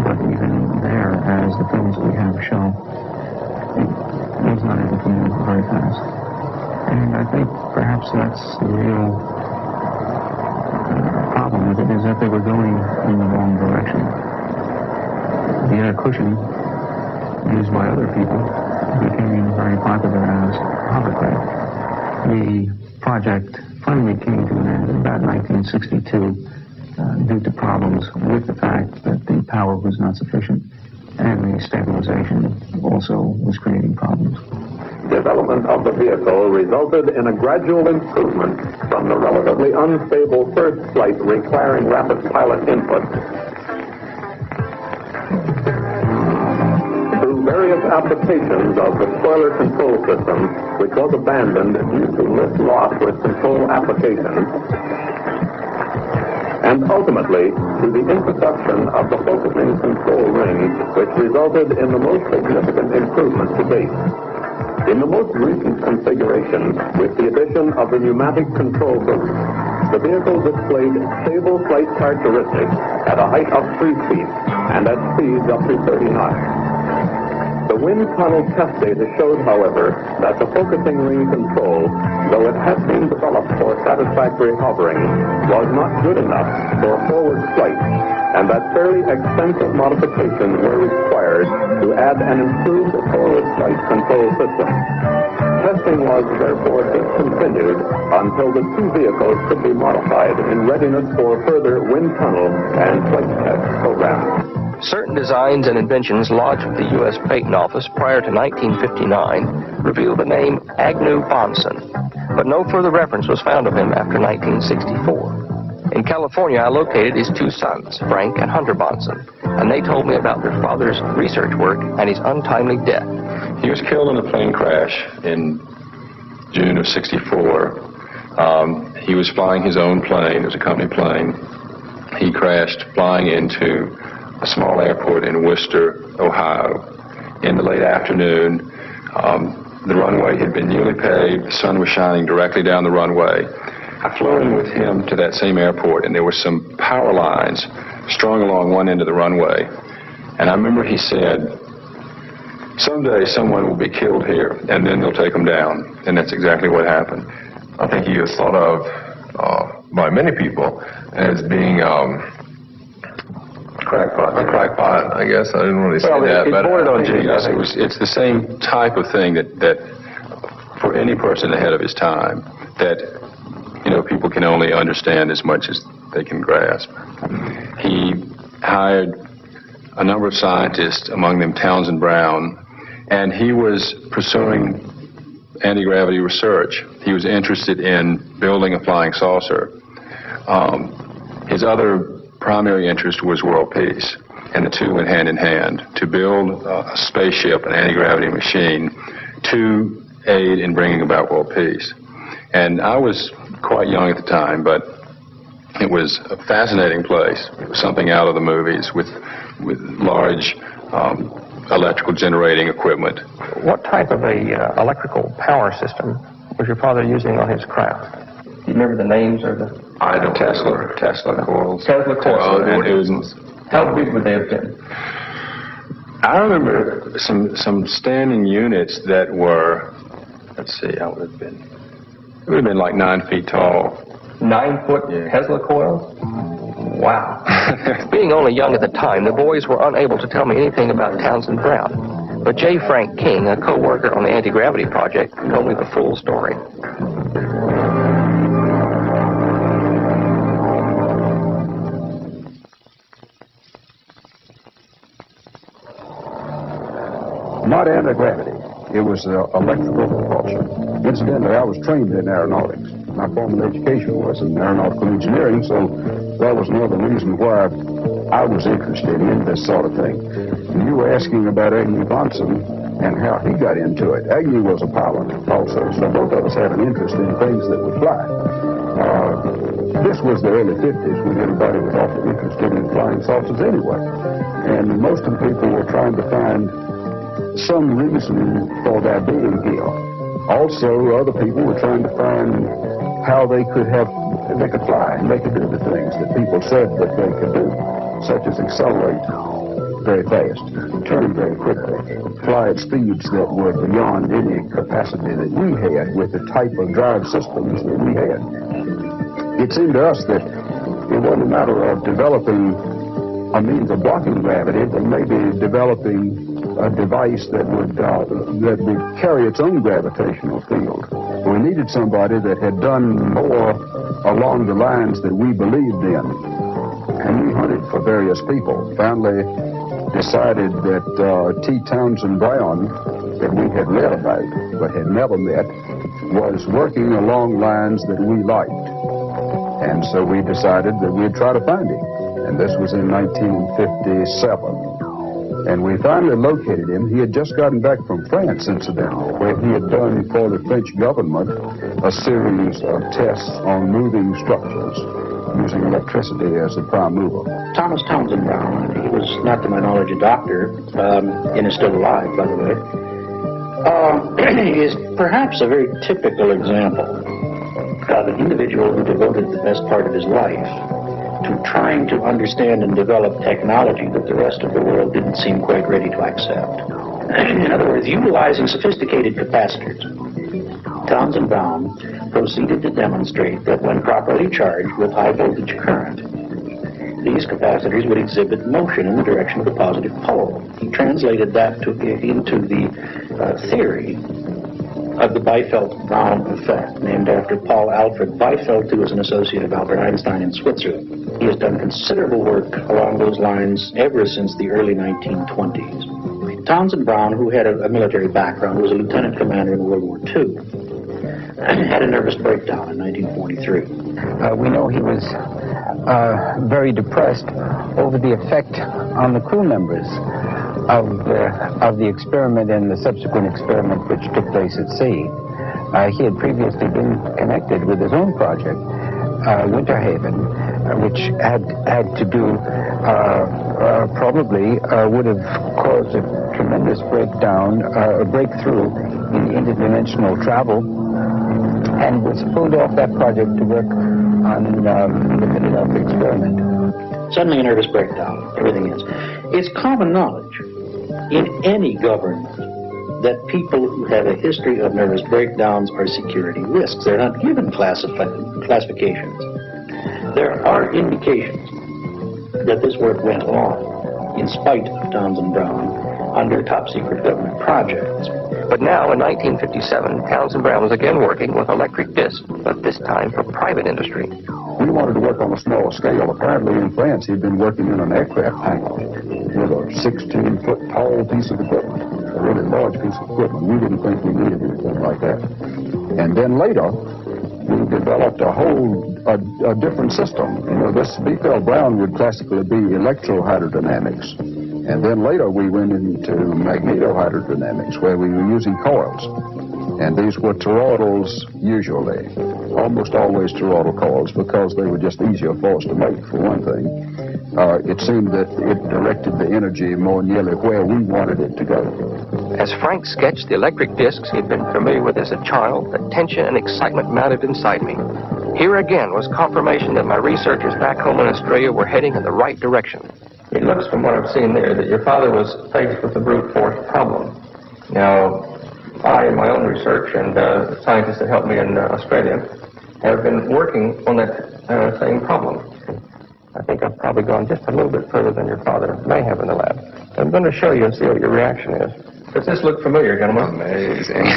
but even there, as the films we have show, it was not able to move very fast. And I think perhaps that's the real problem with it, is that they were going in the wrong direction. The air cushion used by other people became very popular as hovercraft. The project finally came to an end in about 1962 due to problems with the fact that the power was not sufficient and the stabilization also was creating problems. Development of the vehicle resulted in a gradual improvement from the relatively unstable first flight requiring rapid pilot input. Through various applications of the spoiler control system, which was abandoned due to lift loss with control applications, and ultimately to the introduction of the focusing control ring, which resulted in the most significant improvement to date. In the most recent configuration, with the addition of the pneumatic control boost, the vehicle displayed stable flight characteristics at a height of 3 feet and at speeds up to 30 knots. The wind tunnel test data showed, however, that the focusing ring control, though it had been developed for satisfactory hovering, was not good enough for forward flight, and that fairly extensive modifications were required to add an improved forward flight control system. Testing was therefore discontinued until the two vehicles could be modified in readiness for further wind tunnel and flight test programs. Certain designs and inventions lodged with the U.S. Patent Office prior to 1959 reveal the name Agnew Bonson, but no further reference was found of him after 1964. In California, I located his two sons, Frank and Hunter Bonson, and they told me about their father's research work and his untimely death. He was killed in a plane crash in June of '64. He was flying his own plane. It was a company plane. He crashed flying into a small airport in Worcester, Ohio, in the late afternoon. The runway had been newly paved. The sun was shining directly down the runway. I flew in with him to that same airport, and there were some power lines strung along one end of the runway. And I remember he said, "Someday someone will be killed here, and then they'll take them down." And that's exactly what happened. I think he was thought of by many people as being a crackpot, I guess. I didn't really say that. It but bordered on genius. It's the same type of thing that for any person ahead of his time, that people can only understand as much as they can grasp. He hired a number of scientists, among them Townsend Brown, and he was pursuing anti-gravity research. He was interested in building a flying saucer. His other primary interest was world peace, and the two went hand in hand, to build a spaceship, an anti-gravity machine, to aid in bringing about world peace. And I was quite young at the time, but it was a fascinating place. It was something out of the movies with large electrical generating equipment. What type of a electrical power system was your father using on his craft? Do you remember the names or the... I don't. Tesla coils. Tesla coils. How big would they have been? I remember some standing units that were, let's see, it would have been like 9 feet tall. 9-foot Tesla coils? Wow. Being only young at the time, the boys were unable to tell me anything about Townsend Brown. But J. Frank King, a co-worker on the anti-gravity project, told me the full story. Not anti-gravity. It was electrical propulsion. Incidentally, I was trained in aeronautics. My formal education was in aeronautical engineering, so that was another reason why I was interested in this sort of thing. And you were asking about Agnew Bonson and how he got into it. Agnew was a pilot also, so both of us had an interest in things that would fly. this was the early 50s when everybody was awfully interested in flying saucers anyway. And most of the people were trying to find some reason for their being here. Also, other people were trying to find how they could fly and they could do the things that people said that they could do, such as accelerate very fast, turn very quickly, fly at speeds that were beyond any capacity that we had with the type of drive systems that we had. It seemed to us that it wasn't a matter of developing a means of blocking gravity, but maybe developing a device that would carry its own gravitational field. We needed somebody that had done more along the lines that we believed in. And we hunted for various people. Finally decided that T. Townsend Brown, that we had read about but had never met, was working along lines that we liked. And so we decided that we'd try to find him. And this was in 1957. And we finally located him. He had just gotten back from France, incidentally, where he had done for the French government a series of tests on moving structures using electricity as a prime mover. Thomas Townsend Brown, he was not to my knowledge a doctor, and is still alive, by the way, is perhaps a very typical example of an individual who devoted the best part of his life to trying to understand and develop technology that the rest of the world didn't seem quite ready to accept. In other words, utilizing sophisticated capacitors, Townsend Brown proceeded to demonstrate that when properly charged with high voltage current, these capacitors would exhibit motion in the direction of the positive pole. He translated that into the theory of the Biefeld-Brown effect, named after Paul Alfred Biefeld, who was an associate of Albert Einstein in Switzerland. He has done considerable work along those lines ever since the early 1920s. Townsend Brown, who had a military background, was a lieutenant commander in World War II, had a nervous breakdown in 1943. We know he was very depressed over the effect on the crew members of the experiment and the subsequent experiment which took place at sea. He had previously been connected with his own project, Winter Haven, which had to do, probably would have caused a tremendous breakdown, a breakthrough in interdimensional travel, and was pulled off that project to work on the Philadelphia experiment. Suddenly a nervous breakdown, everything is. It's common knowledge in any government that people who have a history of nervous breakdowns are security risks. They're not given classifications. There are indications that this work went on in spite of Townsend Brown under top-secret government projects. But now, in 1957, Townsend Brown was again working with electric discs, but this time for private industry. We wanted to work on a smaller scale. Apparently in France he'd been working in an aircraft hangar with a 16-foot tall piece of equipment, a really large piece of equipment. We didn't think we needed anything like that. And then later we developed a different system. You know, this Biefeld-Brown would classically be electrohydrodynamics. And then later we went into magnetohydrodynamics, where we were using coils. And these were toroidals usually, almost always toroidal coils, because they were just easier for us to make, for one thing. It seemed that it directed the energy more nearly where we wanted it to go. As Frank sketched the electric discs he'd been familiar with as a child, the tension and excitement mounted inside me. Here again was confirmation that my researchers back home in Australia were heading in the right direction. It looks from what I've seen there that your father was faced with a brute force problem. Now, I, in my own research, and scientists that helped me in Australia, have been working on that same problem. I think I've probably gone just a little bit further than your father may have in the lab. I'm going to show you and see what your reaction is. Does this look familiar, gentlemen? Amazing.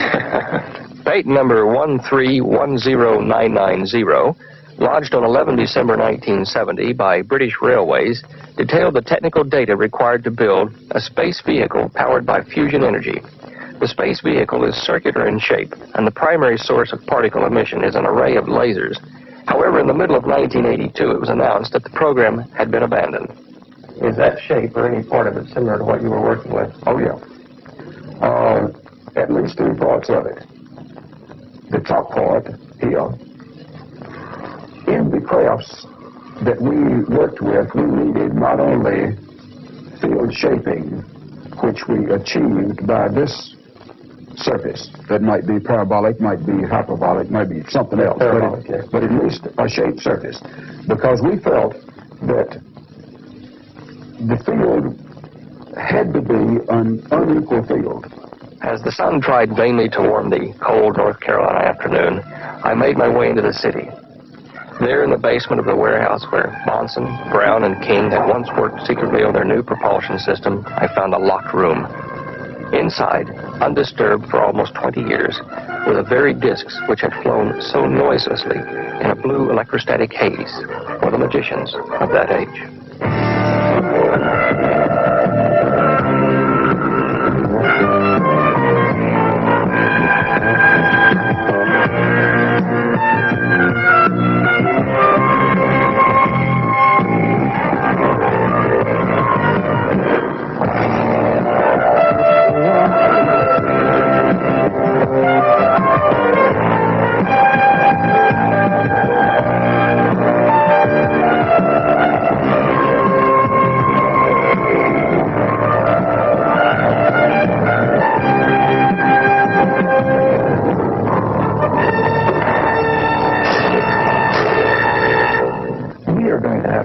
Fate number 1310990, lodged on 11 December 1970 by British Railways, detailed the technical data required to build a space vehicle powered by fusion energy. The space vehicle is circular in shape, and the primary source of particle emission is an array of lasers. However, in the middle of 1982, it was announced that the program had been abandoned. Is that shape or any part of it similar to what you were working with? Oh, yeah. At least 3 parts of it. The top part here, in the crafts that we worked with, we needed not only field shaping, which we achieved by this surface that might be parabolic, might be hyperbolic, might be something else, but at least a shaped surface, because we felt that the field had to be an unequal field. As the sun tried vainly to warm the cold North Carolina afternoon, I made my way into the city. There in the basement of the warehouse where Monson, Brown, and King had once worked secretly on their new propulsion system, I found a locked room. Inside, undisturbed for almost 20 years, were the very discs which had flown so noiselessly in a blue electrostatic haze for the magicians of that age.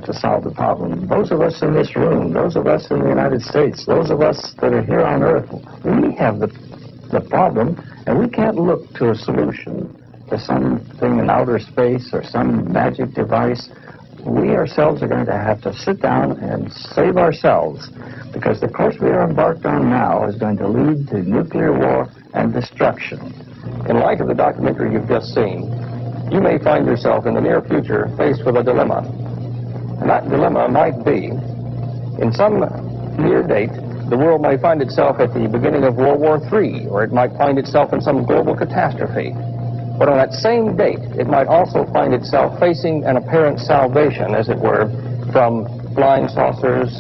To solve the problem. Those of us in this room, those of us in the United States, those of us that are here on Earth, we have the problem, and we can't look to a solution, to something in outer space or some magic device. We ourselves are going to have to sit down and save ourselves, because the course we are embarked on now is going to lead to nuclear war and destruction. In light of the documentary you've just seen, you may find yourself in the near future faced with a dilemma. And that dilemma might be, in some near date, the world may find itself at the beginning of World War III, or it might find itself in some global catastrophe. But on that same date, it might also find itself facing an apparent salvation, as it were, from flying saucers,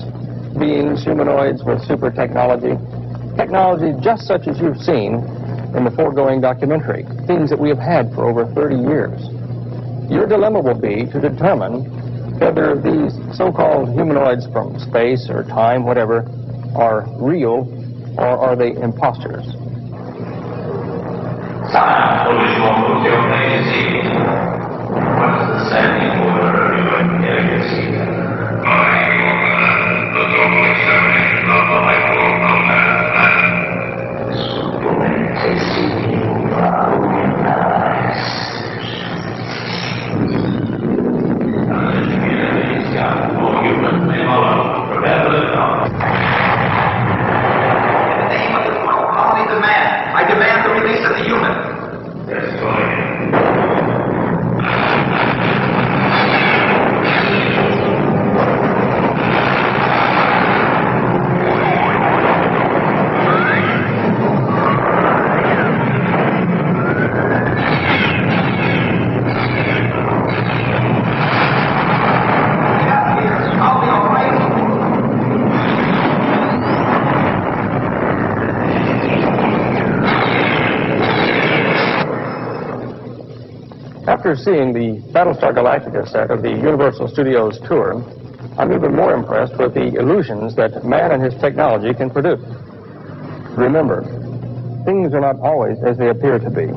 beings, humanoids with super technology, technology just such as you've seen in the foregoing documentary, things that we have had for over 30 years. Your dilemma will be to determine whether these so-called humanoids from space or time, whatever, are real or are they imposters. What is the standing order of your agency? I demand the release of the human. Yes, fine. After seeing the Battlestar Galactica set of the Universal Studios tour, I'm even more impressed with the illusions that man and his technology can produce. Remember, things are not always as they appear to be.